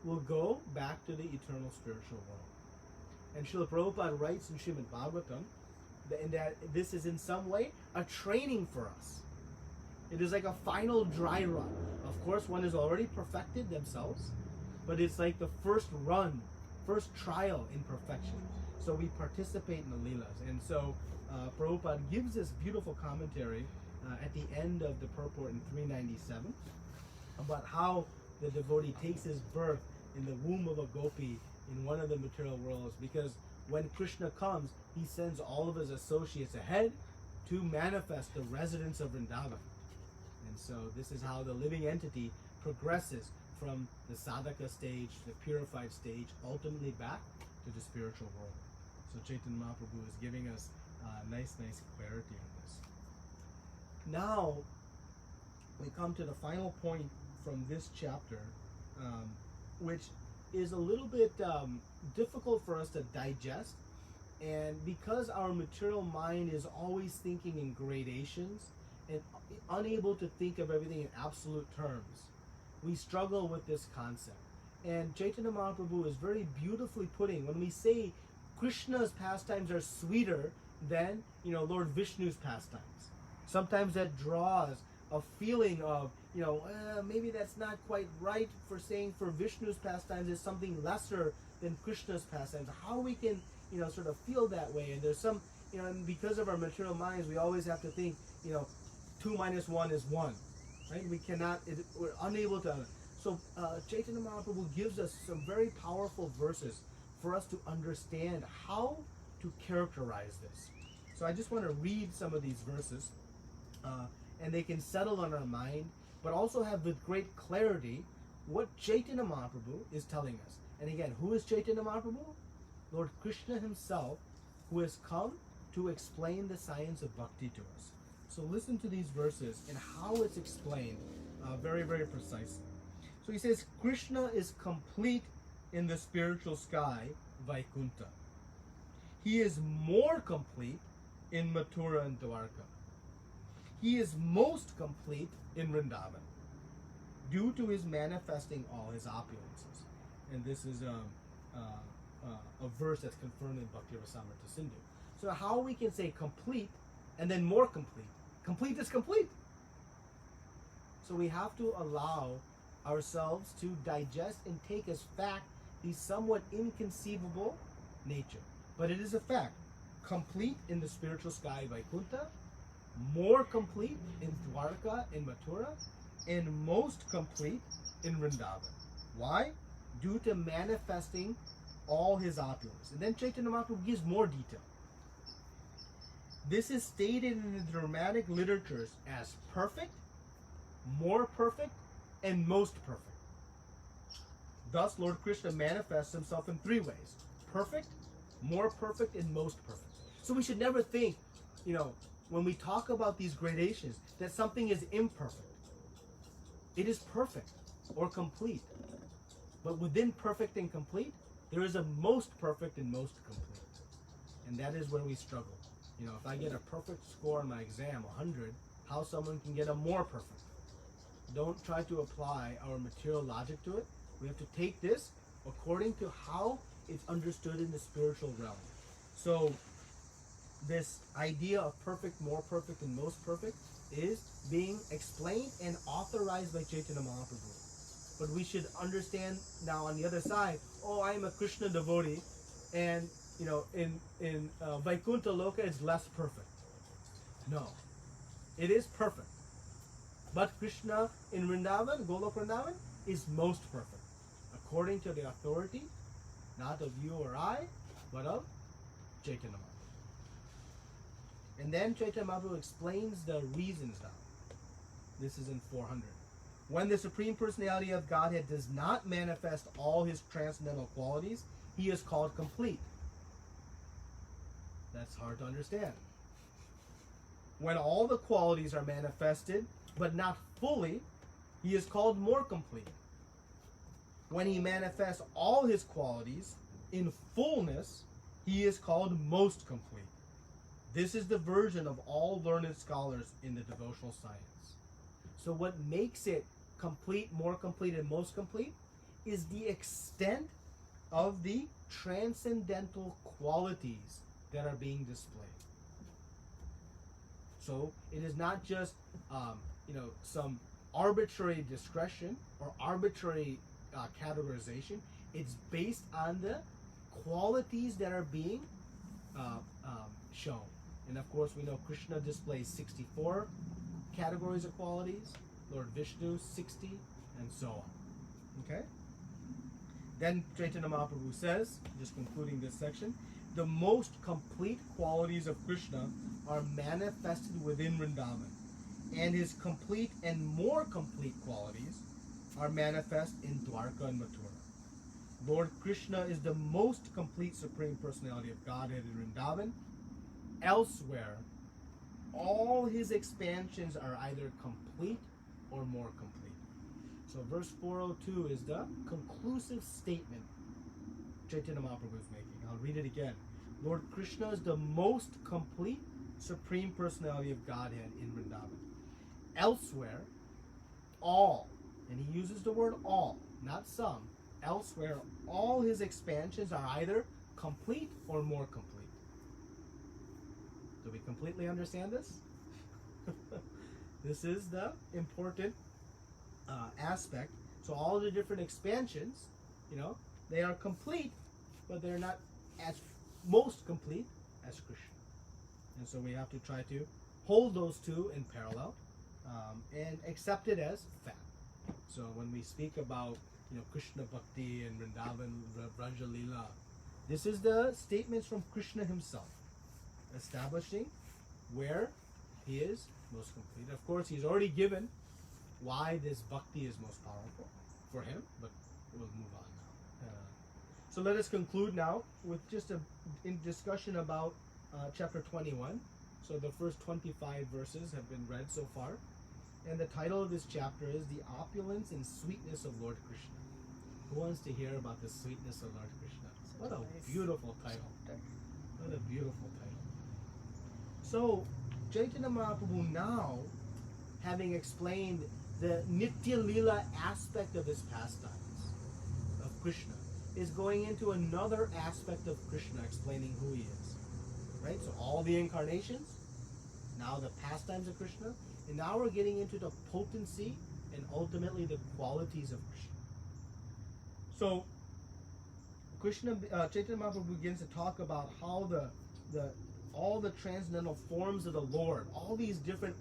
we'll go back to the eternal spiritual world. And Srila Prabhupada writes in Srimad Bhagavatam that this is in some way a training for us. It is like a final dry run. Of course, one is already perfected themselves, but it's like the first run, first trial in perfection. So we participate in the Leelas. And so Prabhupada gives this beautiful commentary at the end of the purport in 397 about how the devotee takes his birth in the womb of a gopi in one of the material worlds, because when Krishna comes, he sends all of his associates ahead to manifest the residence of Vrindavan. And so this is how the living entity progresses from the sadhaka stage, the purified stage, ultimately back to the spiritual world. So Chaitanya Mahaprabhu is giving us nice clarity on this. Now, we come to the final point from this chapter, which is a little bit difficult for us to digest. And because our material mind is always thinking in gradations and unable to think of everything in absolute terms, we struggle with this concept. And Chaitanya Mahaprabhu is very beautifully putting, when we say Krishna's pastimes are sweeter than, Lord Vishnu's pastimes, sometimes that draws a feeling of, maybe that's not quite right for saying for Vishnu's pastimes is something lesser than Krishna's pastimes. How we can, sort of feel that way. And there's some, and because of our material minds, we always have to think, 2 minus 1 is 1, right? We cannot, we're unable to. So Chaitanya Mahaprabhu gives us some very powerful verses for us to understand how to characterize this. So I just want to read some of these verses, and they can settle on our mind, but also have with great clarity what Chaitanya Mahaprabhu is telling us. And again, who is Chaitanya Mahaprabhu? Lord Krishna himself, who has come to explain the science of bhakti to us. So listen to these verses and how it's explained very, very precisely. So he says, Krishna is complete in the spiritual sky, Vaikuntha. He is more complete in Mathura and Dwarka. He is most complete in Vrindavan, due to his manifesting all his opulences. And this is a verse that's confirmed in Bhakti Rasamrita Sindhu. So how we can say complete and then more complete? Complete is complete. So we have to allow ourselves to digest and take as fact the somewhat inconceivable nature. But it is a fact. Complete in the spiritual sky Vaikuntha, more complete in Dwarka and Mathura, and most complete in Vrindavan. Why? Due to manifesting all his opulence. And then Chaitanya Mahaprabhu gives more detail. This is stated in the dramatic literatures as perfect, more perfect, and most perfect. Thus, Lord Krishna manifests himself in 3 ways: perfect, more perfect, and most perfect. So we should never think, when we talk about these gradations, that something is imperfect. It is perfect or complete. But within perfect and complete, there is a most perfect and most complete. And that is where we struggle. You know, if I get a perfect score on my exam, 100, how someone can get a more perfect? Don't try to apply our material logic to it. We have to take this according to how it's understood in the spiritual realm. So this idea of perfect, more perfect, and most perfect is being explained and authorized by Chaitanya Mahaprabhu. But we should understand now on the other side, oh, I am a Krishna devotee, and you know, in Vaikuntha Loka it's less perfect. No, it is perfect. But Krishna in Vrindavan, Golok Vrindavan, is most perfect, according to the authority, not of you or I, but of Chaitanya Mahaprabhu. And then Chaitanya Mahaprabhu explains the reasons now. This is in 400. When the Supreme Personality of Godhead does not manifest all his transcendental qualities, he is called complete. That's hard to understand. When all the qualities are manifested, but not fully, he is called more complete. When he manifests all his qualities in fullness, he is called most complete. This is the version of all learned scholars in the devotional science. So what makes it complete, more complete, and most complete is the extent of the transcendental qualities that are being displayed. So it is not just some arbitrary discretion or arbitrary categorization. It's based on the qualities that are being shown. And of course, we know Krishna displays 64 categories of qualities, Lord Vishnu 60, and so on. Okay? Then Chaitanya Mahaprabhu says, just concluding this section, the most complete qualities of Krishna are manifested within Vrindavan, and his complete and more complete qualities are manifest in Dwarka and Mathura. Lord Krishna is the most complete Supreme Personality of Godhead in Vrindavan. Elsewhere, all his expansions are either complete or more complete. So verse 402 is the conclusive statement Chaitanya Mahaprabhu is making. I'll read it again. Lord Krishna is the most complete Supreme Personality of Godhead in Vrindavan. Elsewhere, all, and he uses the word all, not some, elsewhere, all his expansions are either complete or more complete. Do we completely understand this? This is the important aspect. So all the different expansions, they are complete, but they're not as most complete as Krishna. And so we have to try to hold those two in parallel and accept it as fact. So when we speak about Krishna Bhakti and Vrindavan Madhya Lila, this is the statements from Krishna himself, establishing where he is most complete. Of course, he's already given why this bhakti is most powerful for him, but we'll move on now. So let us conclude now with just a discussion about chapter 21. So the first 25 verses have been read so far. And the title of this chapter is The Opulence and Sweetness of Lord Krishna. Who wants to hear about the sweetness of Lord Krishna? What a beautiful title. What a beautiful title. So, Chaitanya Mahaprabhu now, having explained the Nitya Lila aspect of his pastimes, of Krishna, is going into another aspect of Krishna, explaining who he is. Right? So all the incarnations, now the pastimes of Krishna, and now we're getting into the potency and ultimately the qualities of Krishna. So, Chaitanya Mahaprabhu begins to talk about how all the transcendental forms of the Lord, all these different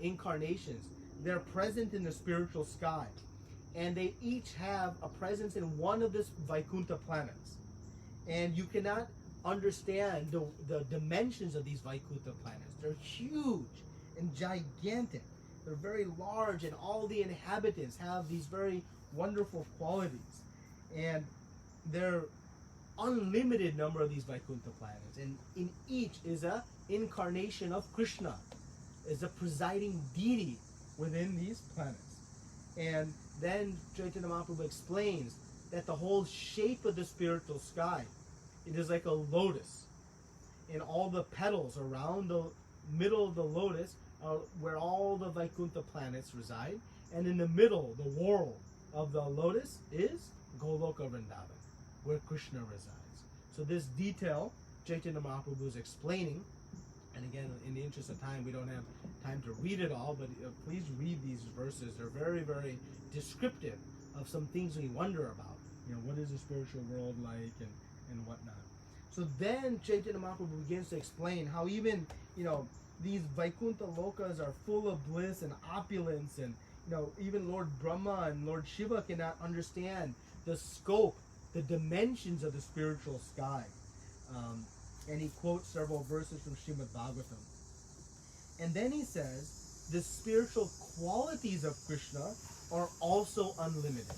incarnations, they're present in the spiritual sky. And they each have a presence in one of these Vaikuntha planets. And you cannot understand the dimensions of these Vaikuntha planets. They're huge and gigantic. They're very large, and all the inhabitants have these very wonderful qualities. And they're unlimited number of these Vaikuntha planets, and in each is a incarnation of Krishna, is a presiding deity within these planets. And then Chaitanya Mahaprabhu explains that the whole shape of the spiritual sky, it is like a lotus, and all the petals around the middle of the lotus are where all the Vaikuntha planets reside. And in the middle, the whorl of the lotus is Goloka Vrindavan, where Krishna resides. So this detail, Chaitanya Mahaprabhu is explaining. And again, in the interest of time, we don't have time to read it all, but please read these verses. They're very, very descriptive of some things we wonder about. What is the spiritual world like and whatnot. So then Chaitanya Mahaprabhu begins to explain how even, these Vaikuntha lokas are full of bliss and opulence, and, even Lord Brahma and Lord Shiva cannot understand the scope, the dimensions of the spiritual sky. And he quotes several verses from Srimad Bhagavatam. And then he says, the spiritual qualities of Krishna are also unlimited.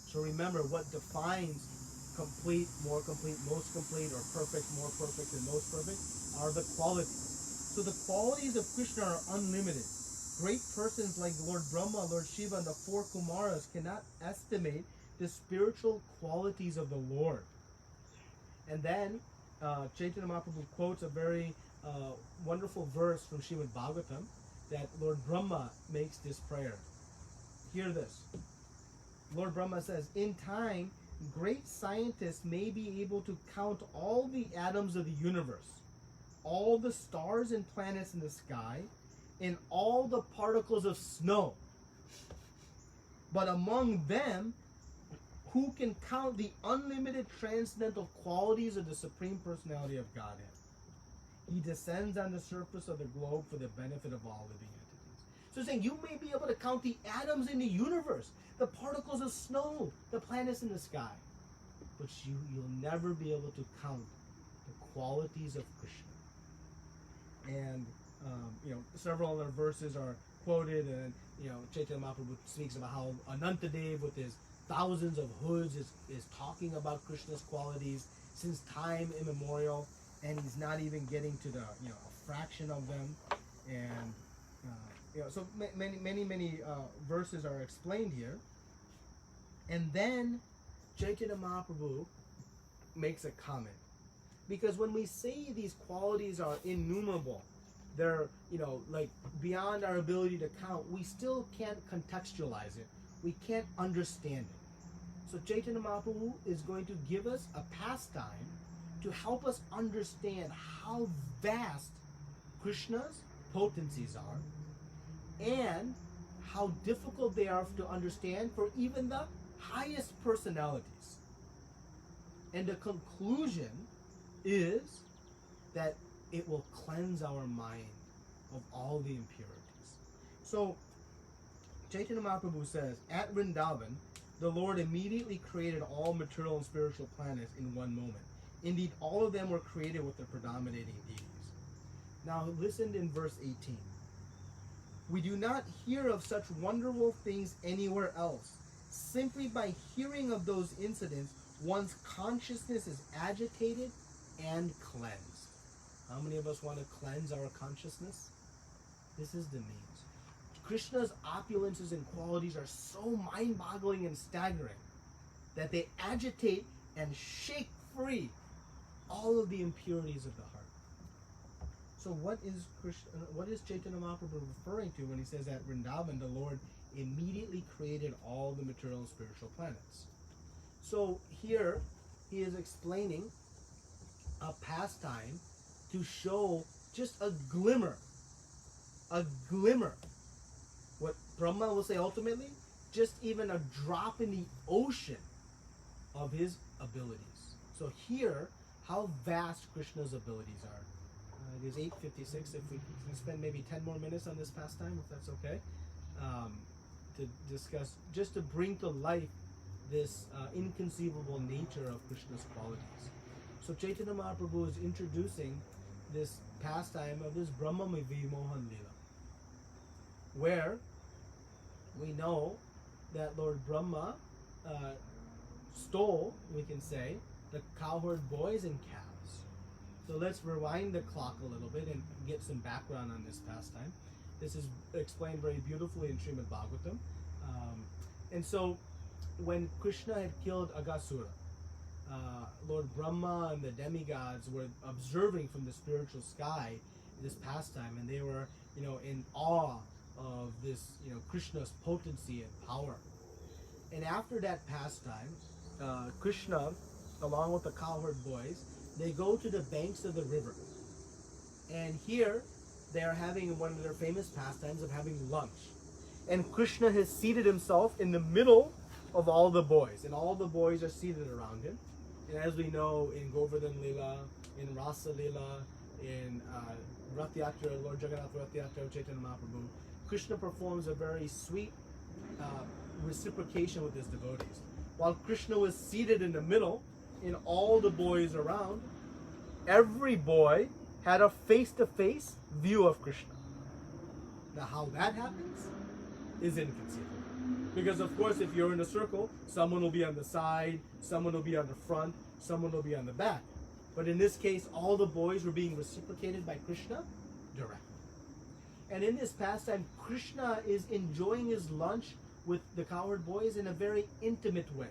So remember, what defines complete, more complete, most complete, or perfect, more perfect, and most perfect are the qualities. So the qualities of Krishna are unlimited. Great persons like Lord Brahma, Lord Shiva, and the four Kumaras cannot estimate the spiritual qualities of the Lord. And then Chaitanya Mahaprabhu quotes a very wonderful verse from Srimad Bhagavatam that Lord Brahma makes this prayer. Hear this. Lord Brahma says, in time, great scientists may be able to count all the atoms of the universe, all the stars and planets in the sky, and all the particles of snow. But among them, who can count the unlimited transcendental qualities of the Supreme Personality of Godhead? He descends on the surface of the globe for the benefit of all living entities. So saying, you may be able to count the atoms in the universe, the particles of snow, the planets in the sky, but you'll never be able to count the qualities of Krishna. And several other verses are quoted, and Chaitanya Mahaprabhu speaks about how Anantadev with his thousands of hoods is talking about Krishna's qualities since time immemorial, and he's not even getting to the a fraction of them. And so many verses are explained here. And then Chaitanya Mahaprabhu makes a comment, because when we say these qualities are innumerable, they're like beyond our ability to count, we still can't contextualize it. We can't understand it. So Chaitanya Mahaprabhu is going to give us a pastime to help us understand how vast Krishna's potencies are, and how difficult they are to understand for even the highest personalities. And the conclusion is that it will cleanse our mind of all the impurities. So Chaitanya Mahaprabhu says, at Vrindavan, the Lord immediately created all material and spiritual planets in one moment. Indeed, all of them were created with the predominating deities. Now listen in verse 18. We do not hear of such wonderful things anywhere else. Simply by hearing of those incidents, one's consciousness is agitated and cleansed. How many of us want to cleanse our consciousness? This is the means. Krishna's opulences and qualities are so mind-boggling and staggering that they agitate and shake free all of the impurities of the heart. So what is Chaitanya Mahaprabhu referring to when he says at Vrindavan the Lord immediately created all the material and spiritual planets? So here he is explaining a pastime to show just a glimmer. What Brahma will say ultimately, just even a drop in the ocean of his abilities. So here, how vast Krishna's abilities are. It is 8:56. If we can spend maybe 10 more minutes on this pastime, if that's okay, to discuss, just to bring to life this inconceivable nature of Krishna's qualities. So Chaitanya Mahaprabhu is introducing this pastime of this Brahma Vimohan Lila, where we know that Lord Brahma stole, we can say, the cowherd boys and calves. So let's rewind the clock a little bit and get some background on this pastime. This is explained very beautifully in Srimad Bhagavatam. And so when Krishna had killed Aghasura, Lord Brahma and the demigods were observing from the spiritual sky this pastime, and they were, in awe of this, Krishna's potency and power. And after that pastime, Krishna, along with the cowherd boys, they go to the banks of the river. And here, they are having one of their famous pastimes of having lunch. And Krishna has seated himself in the middle of all the boys. And all the boys are seated around him. And as we know, in Govardhan Lila, in Rasa Lila, in Rath Yatra, Lord Jagannath Rath Yatra of Chaitanya Mahaprabhu, Krishna performs a very sweet reciprocation with his devotees. While Krishna was seated in the middle, in all the boys around, every boy had a face-to-face view of Krishna. Now how that happens is inconceivable. Because of course, if you're in a circle, someone will be on the side, someone will be on the front, someone will be on the back. But in this case, all the boys were being reciprocated by Krishna directly. And in this pastime, Krishna is enjoying his lunch with the cowherd boys in a very intimate way.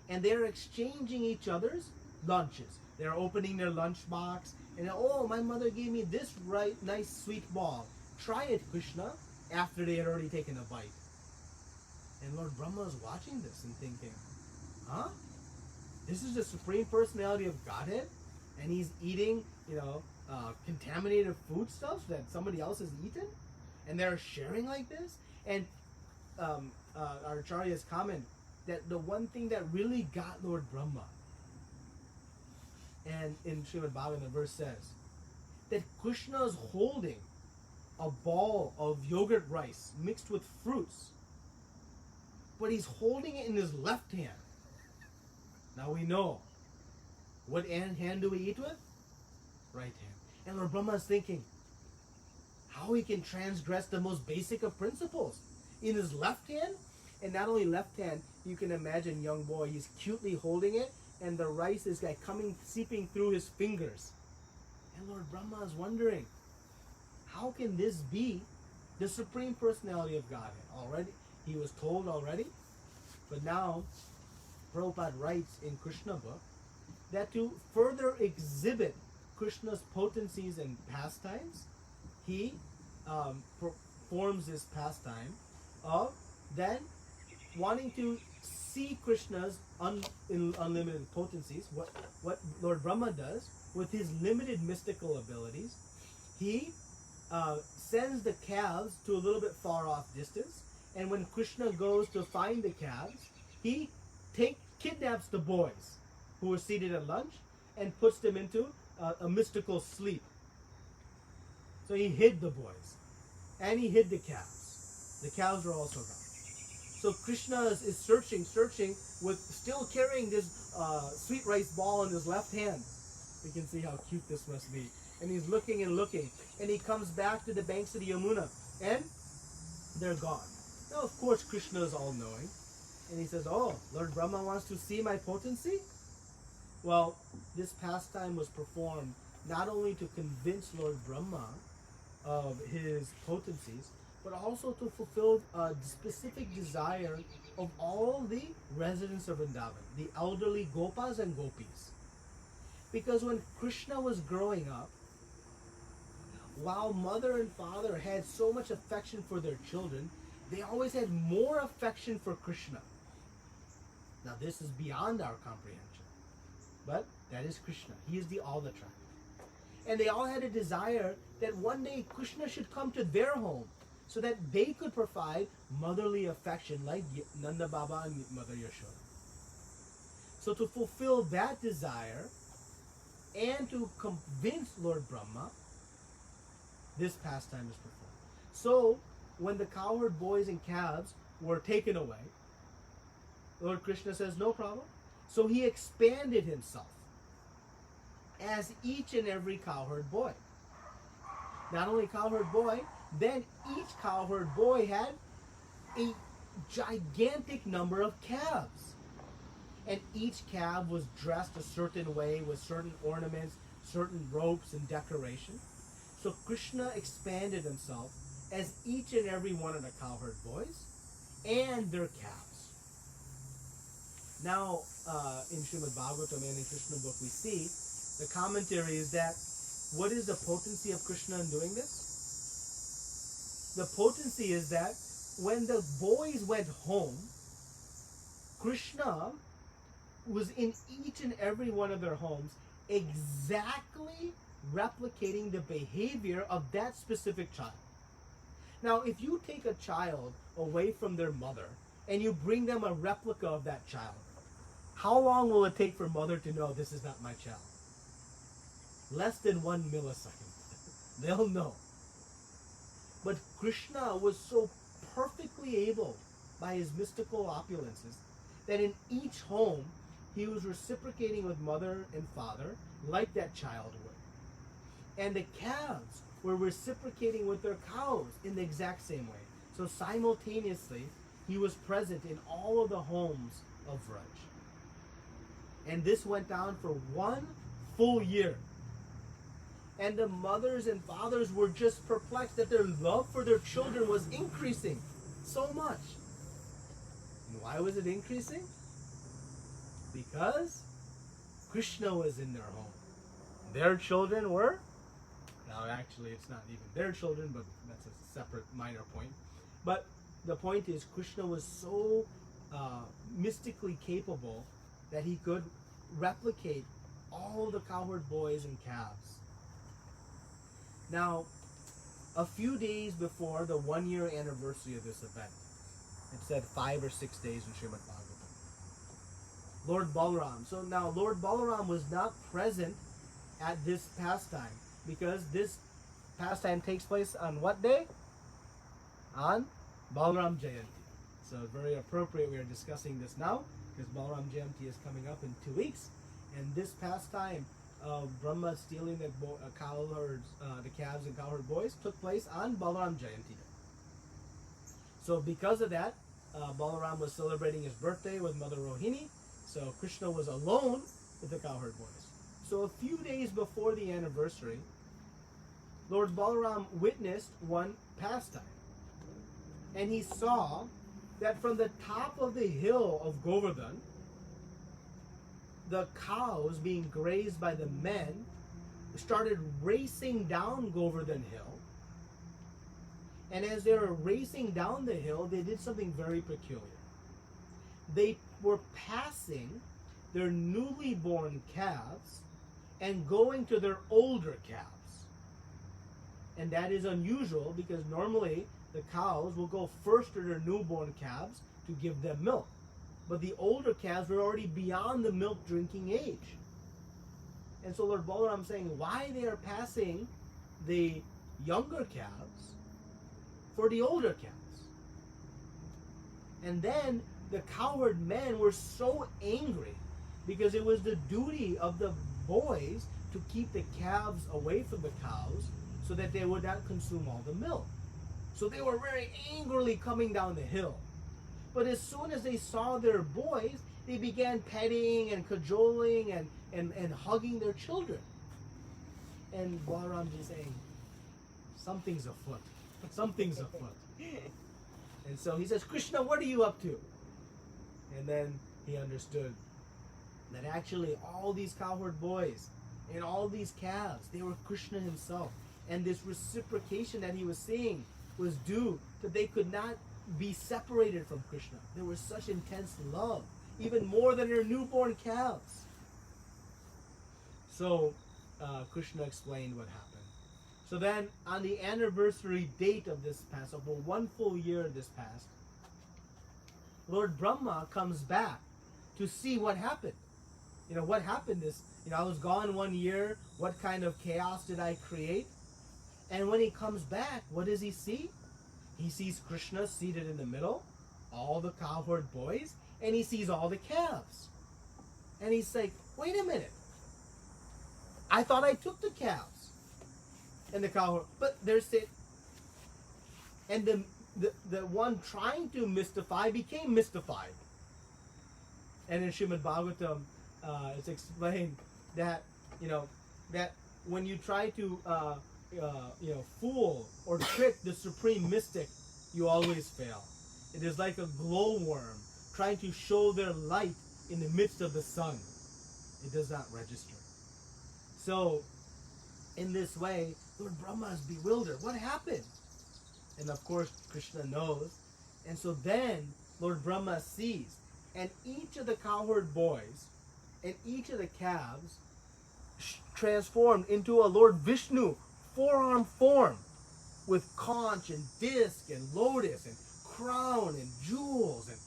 And they're exchanging each other's lunches. They're opening their lunch box, and oh, my mother gave me this nice sweet ball. Try it, Krishna, after they had already taken a bite. And Lord Brahma is watching this and thinking, huh? This is the Supreme Personality of Godhead, and he's eating, contaminated foodstuffs that somebody else has eaten, and they're sharing like this. And our acharyas comment that the one thing that really got Lord Brahma, and in Srimad Bhagavatam, the verse says that Krishna is holding a ball of yogurt rice mixed with fruits, but he's holding it in his left hand. Now we know, what hand do we eat with? Right hand. And Lord Brahma is thinking how he can transgress the most basic of principles. In his left hand, and not only left hand, you can imagine young boy, he's cutely holding it, and the rice is like seeping through his fingers. And Lord Brahma is wondering, how can this be the Supreme Personality of Godhead? Already, he was told already, but now Prabhupada writes in Krishna book that to further exhibit Krishna's potencies and pastimes, he performs this pastime of then wanting to see Krishna's unlimited potencies. What Lord Brahma does with his limited mystical abilities, he sends the calves to a little bit far off distance, and when Krishna goes to find the calves, he kidnaps the boys who were seated at lunch and puts them into a mystical sleep. So he hid the boys, and he hid the calves. The calves were also gone. So Krishna is searching, with still carrying this sweet rice ball in his left hand. You can see how cute this must be. And he's looking and looking, and he comes back to the banks of the Yamuna, and they're gone. Now, of course, Krishna is all-knowing, and he says, "Oh, Lord Brahma wants to see my potency?" Well, this pastime was performed not only to convince Lord Brahma of his potencies, but also to fulfill a specific desire of all the residents of Vrindavan, the elderly Gopas and Gopis. Because when Krishna was growing up, while mother and father had so much affection for their children, they always had more affection for Krishna. Now this is beyond our comprehension. But that is Krishna. He is the all-attractive. And they all had a desire that one day Krishna should come to their home so that they could provide motherly affection like Nanda Baba and Mother Yashoda. So to fulfill that desire and to convince Lord Brahma, this pastime is performed. So when the cowherd boys and calves were taken away, Lord Krishna says, no problem. So he expanded himself as each and every cowherd boy. Not only cowherd boy, then each cowherd boy had a gigantic number of calves. And each calf was dressed a certain way with certain ornaments, certain ropes and decoration. So Krishna expanded himself as each and every one of the cowherd boys and their calves. Now, in Srimad Bhagavatam and in Krishna book, we see the commentary is that what is the potency of Krishna in doing this? The potency is that when the boys went home, Krishna was in each and every one of their homes exactly replicating the behavior of that specific child. Now, if you take a child away from their mother and you bring them a replica of that child, how long will it take for mother to know this is not my child? Less than 1 millisecond. They'll know. But Krishna was so perfectly able by his mystical opulences that in each home he was reciprocating with mother and father like that child would. And the calves were reciprocating with their cows in the exact same way. So simultaneously, he was present in all of the homes of Vraj. And this went on for 1 full year. And the mothers and fathers were just perplexed that their love for their children was increasing so much. And why was it increasing? Because Krishna was in their home. Their children were, now actually it's not even their children, but that's a separate minor point. But the point is Krishna was so mystically capable that he could replicate all the cowherd boys and calves. Now, a few days before the 1-year anniversary of this event, it said 5 or 6 days in Srimad Bhagavatam, Lord Balaram. So now Lord Balaram was not present at this pastime because this pastime takes place on what day? On Balaram Jayanti. So very appropriate we are discussing this now because Balaram Jayanti is coming up in 2 weeks. And this pastime of Brahma stealing the cowherds, the calves and cowherd boys took place on Balaram Jayanti. So because of that, Balaram was celebrating his birthday with Mother Rohini. So Krishna was alone with the cowherd boys. So a few days before the anniversary, Lord Balaram witnessed one pastime. And he saw that from the top of the hill of Govardhan, the cows being grazed by the men started racing down Govardhan Hill. And as they were racing down the hill, they did something very peculiar. They were passing their newly born calves and going to their older calves. And that is unusual because normally the cows will go first to their newborn calves to give them milk. But the older calves were already beyond the milk drinking age. And so Lord Balaram is saying why they are passing the younger calves for the older calves. And then the cowherd men were so angry because it was the duty of the boys to keep the calves away from the cows so that they would not consume all the milk. So they were very angrily coming down the hill. But as soon as they saw their boys, they began petting and cajoling and hugging their children. And Balaram is saying, something's afoot. Something's afoot. And so he says, Krishna, what are you up to? And then he understood that actually all these cowherd boys and all these calves, they were Krishna himself. And this reciprocation that he was seeing was due to they could not be separated from Krishna. There was such intense love, even more than their newborn calves. So Krishna explained what happened. So then on the anniversary date of this Passover, 1 full year this past, Lord Brahma comes back to see what happened. What happened is, I was gone 1 year. What kind of chaos did I create? And when he comes back, what does he see? He sees Krishna seated in the middle, all the cowherd boys, and he sees all the calves. And he's like, wait a minute. I thought I took the calves and the cowherd, but there's it. And the one trying to mystify became mystified. And in Srimad Bhagavatam, it's explained that, that when you try to fool or trick the supreme mystic, you always fail. It is like a glowworm trying to show their light in the midst of the sun. It does not register. So, in this way, Lord Brahma is bewildered. What happened? And of course, Krishna knows. And so then, Lord Brahma sees. And each of the cowherd boys and each of the calves transformed into a Lord Vishnu four-arm form with conch and disc and lotus and crown and jewels and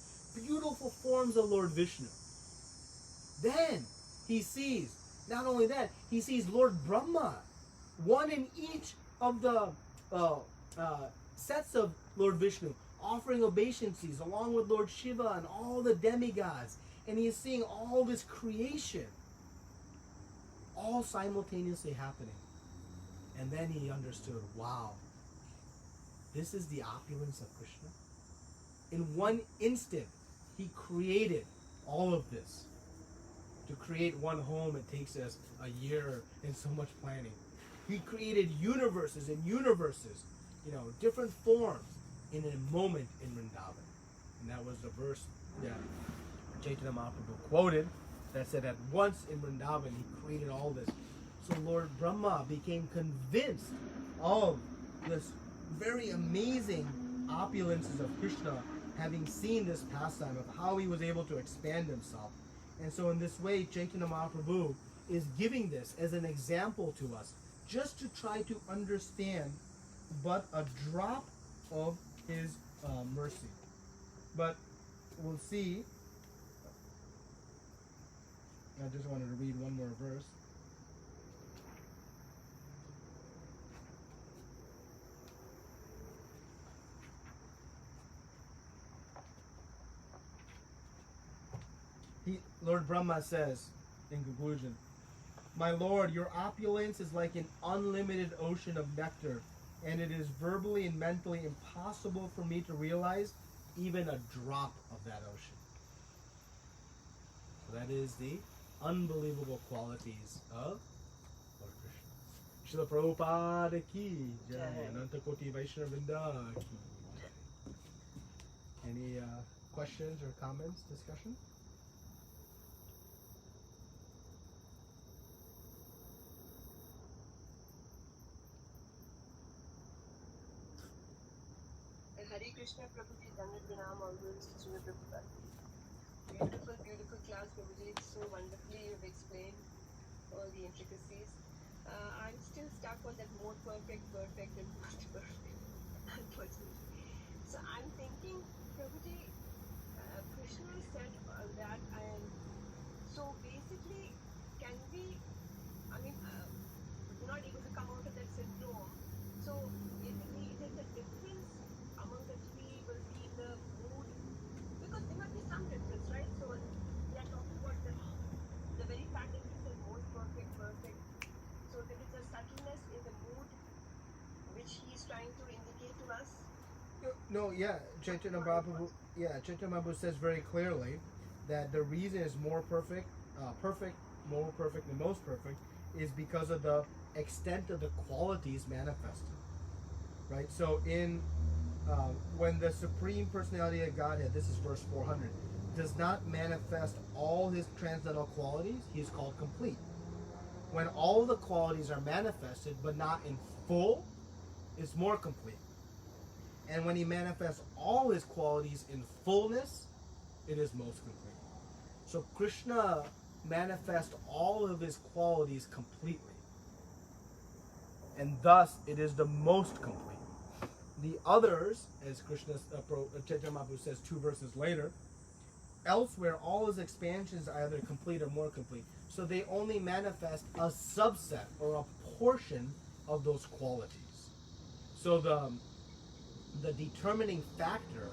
beautiful forms of Lord Vishnu. Then he sees, not only that, he sees Lord Brahma, one in each of the sets of Lord Vishnu, offering obeisances along with Lord Shiva and all the demigods. And he is seeing all this creation all simultaneously happening. And then he understood, wow, this is the opulence of Krishna. In one instant, he created all of this. To create one home, it takes us a year and so much planning. He created universes and universes, different forms in a moment in Vrindavan. And that was the verse that Chaitanya Mahaprabhu quoted that said that once in Vrindavan he created all this. So Lord Brahma became convinced of this very amazing opulences of Krishna, having seen this pastime of how he was able to expand himself. And so in this way, Chaitanya Mahaprabhu is giving this as an example to us, just to try to understand but a drop of his mercy. But we'll see. I just wanted to read one more verse. Lord Brahma says in conclusion, "My Lord, your opulence is like an unlimited ocean of nectar, and it is verbally and mentally impossible for me to realize even a drop of that ocean." So that is the unbelievable qualities of Lord Krishna. Srila Prabhupada ki jai, Ananta Koti Vaishnavrinda ki jai. Any questions or comments, discussion? Hare Krishna Prabhuji, Dandavat Pranam always to Srila Prabhupada. Beautiful, beautiful class, Prabhuji. So wonderfully you've explained all the intricacies. I'm still stuck on that more perfect, and most perfect, unfortunately. So I'm thinking, Prabhuji, Krishna said that, and so basically, can we, not able to come out of that syndrome? So basically, is it the difference among the three will be the mood? Because there must be some difference, right? So we are talking about the very fact that he said most perfect. So there is a subtleness in the mood which he is trying to indicate to us. No, Chaitanya Mahaprabhu says very clearly that the reason is more perfect, more perfect, and most perfect is because of the extent of the qualities manifested. Right? So in when the Supreme Personality of Godhead, this is verse 400, does not manifest all his transcendental qualities, he is called complete. When all the qualities are manifested but not in full, it's more complete. And when he manifests all his qualities in fullness, it is most complete. So Krishna manifests all of his qualities completely. And thus, it is the most complete. The others, as Chaitanya Mahaprabhu says 2 verses later, elsewhere all his expansions are either complete or more complete. So they only manifest a subset or a portion of those qualities. So the determining factor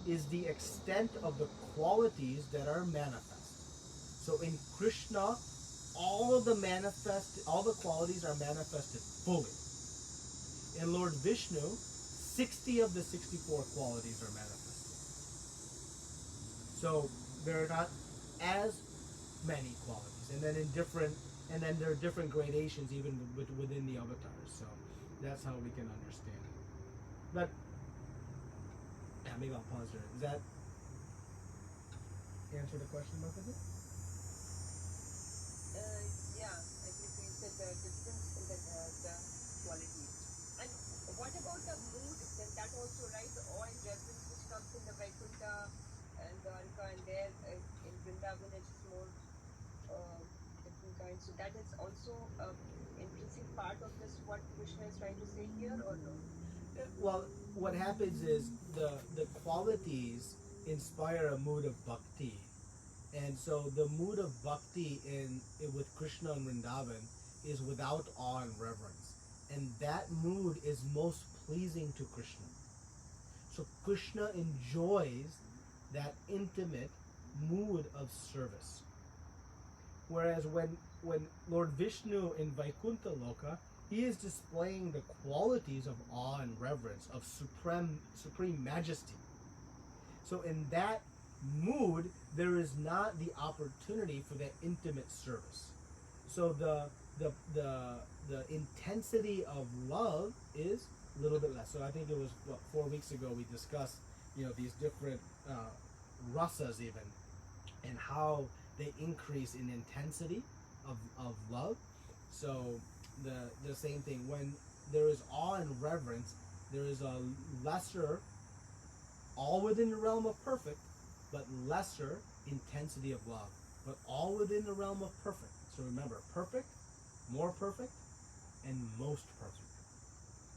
is the extent of the qualities that are manifest. So in Krishna, all the qualities are manifested fully. In Lord Vishnu, 60 of the 64 qualities are manifested. So there are not as many qualities, and then there are different gradations even within the avatars. So that's how we can understand it. But maybe I'll pause there. Is that answer the question, Mataji? Yeah, I think we said the difference in the qualities. And what about the mood? Then that also, right? The awe and reverence which comes in the Vaikuntha and Dwarka, and there in Vrindavan it's more different kinds. So that is also intrinsic part of this. What Krishna is trying to say here, or no? Well, what happens is the qualities inspire a mood of bhakti, and so the mood of bhakti in with Krishna and Vrindavan is without awe and reverence, and that mood is most pleasing to Krishna. So Krishna enjoys that intimate mood of service. Whereas when Lord Vishnu in Vaikuntha Loka, he is displaying the qualities of awe and reverence, of supreme majesty. So in that mood, there is not the opportunity for that intimate service. So the intensity of love is a little bit less. So I think it was 4 weeks ago we discussed these different rasas even, and how they increase in intensity of love. So the same thing, when there is awe and reverence, there is a lesser, all within the realm of perfect, but lesser intensity of love, but all within the realm of perfect. So remember, perfect, more perfect, and most perfect.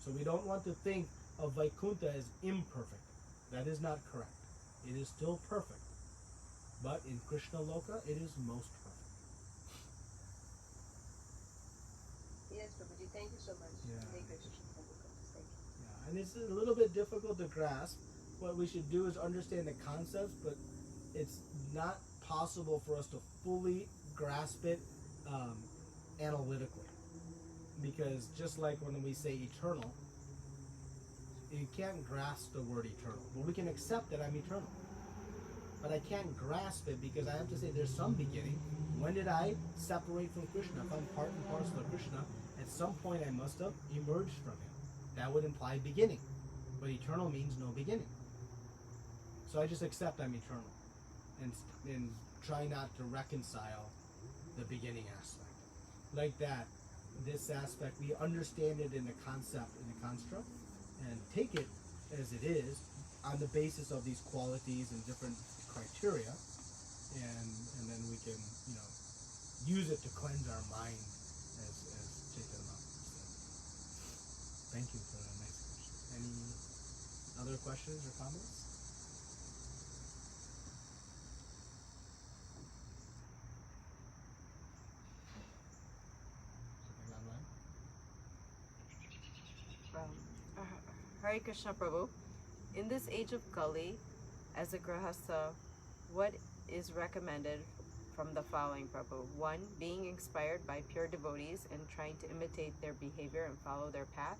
So we don't want to think of Vaikuntha as imperfect. That is not correct. It is still perfect, but in Krishna Loka, it is most perfect. Yes, Prabhuji, thank you so much. Yeah. Hare Krishna. Thank you. Yeah, and it's a little bit difficult to grasp. What we should do is understand the concepts, but it's not possible for us to fully grasp it analytically. Because just like when we say eternal, you can't grasp the word eternal. But we can accept that I'm eternal. But I can't grasp it because I have to say there's some beginning. When did I separate from Krishna? If I'm part and parcel of Krishna, at some point I must have emerged from him. That would imply beginning. But eternal means no beginning. So I just accept I'm eternal and try not to reconcile the beginning aspect. Like that, this aspect, we understand it in the concept, in the construct, and take it as it is on the basis of these qualities and different criteria, and then we can, use it to cleanse our mind, as Chaitanya Mahaprabhu said. Thank you for that nice question. Any other questions or comments? Something online? Hare Krishna Prabhu. In this age of Kali, as a Grahastha, what is recommended from the following, Prabhu? 1. Being inspired by pure devotees and trying to imitate their behavior and follow their path.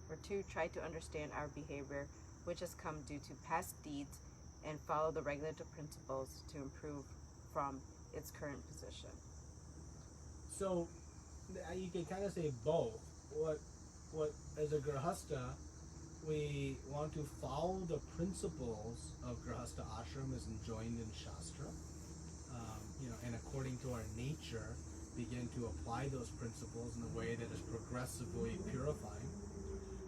Or 2. Try to understand our behavior, which has come due to past deeds, and follow the regulative principles to improve from its current position. So you can kind of say both. What as a Grahastha, we want to follow the principles of Grahastha ashram as enjoined in Shastra, and according to our nature, begin to apply those principles in a way that is progressively purifying.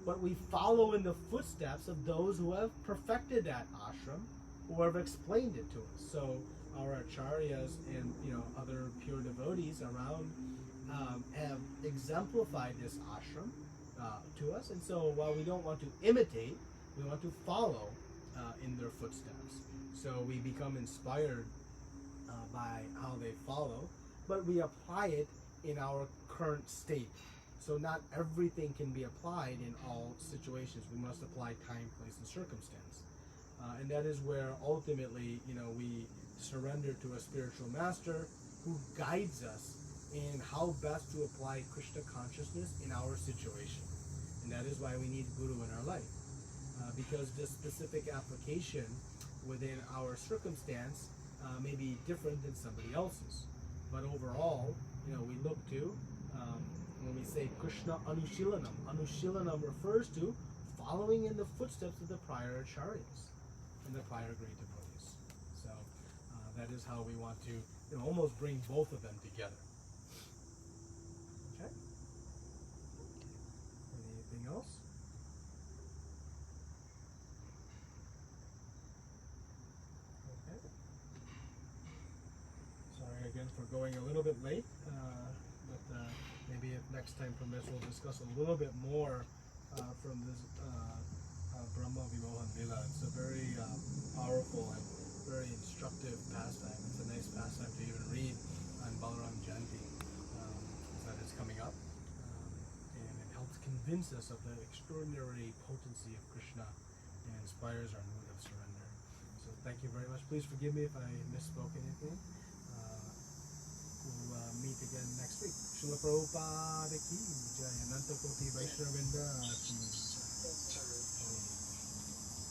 But we follow in the footsteps of those who have perfected that ashram, who have explained it to us. So our acharyas and other pure devotees around have exemplified this ashram to us, and so while we don't want to imitate, we want to follow in their footsteps. So we become inspired by how they follow, but we apply it in our current state. So not everything can be applied in all situations. We must apply time, place, and circumstance. And that is where ultimately, we surrender to a spiritual master who guides us in how best to apply Krishna consciousness in our situation. And that is why we need Guru in our life. Because the specific application within our circumstance may be different than somebody else's. But overall, we look to, when we say Krishna Anushilanam, Anushilanam refers to following in the footsteps of the prior acharyas and the prior great devotees. So that is how we want to, almost bring both of them together. Okay? Anything else? Okay. Sorry again for going a little bit late, but maybe if next time permits, we'll discuss a little bit more from this Brahma Vimohan Lila. It's a very powerful and very instructive pastime. It's a nice pastime to even read on Balaram Jayanti that is coming up. And it helps convince us of the extraordinary potency of Krishna and inspires our mood of surrender. So thank you very much. Please forgive me if I misspoke anything. We'll meet again next week. Srila Prabhupada ki jai. Ananta Koti Vaishnavrinda ki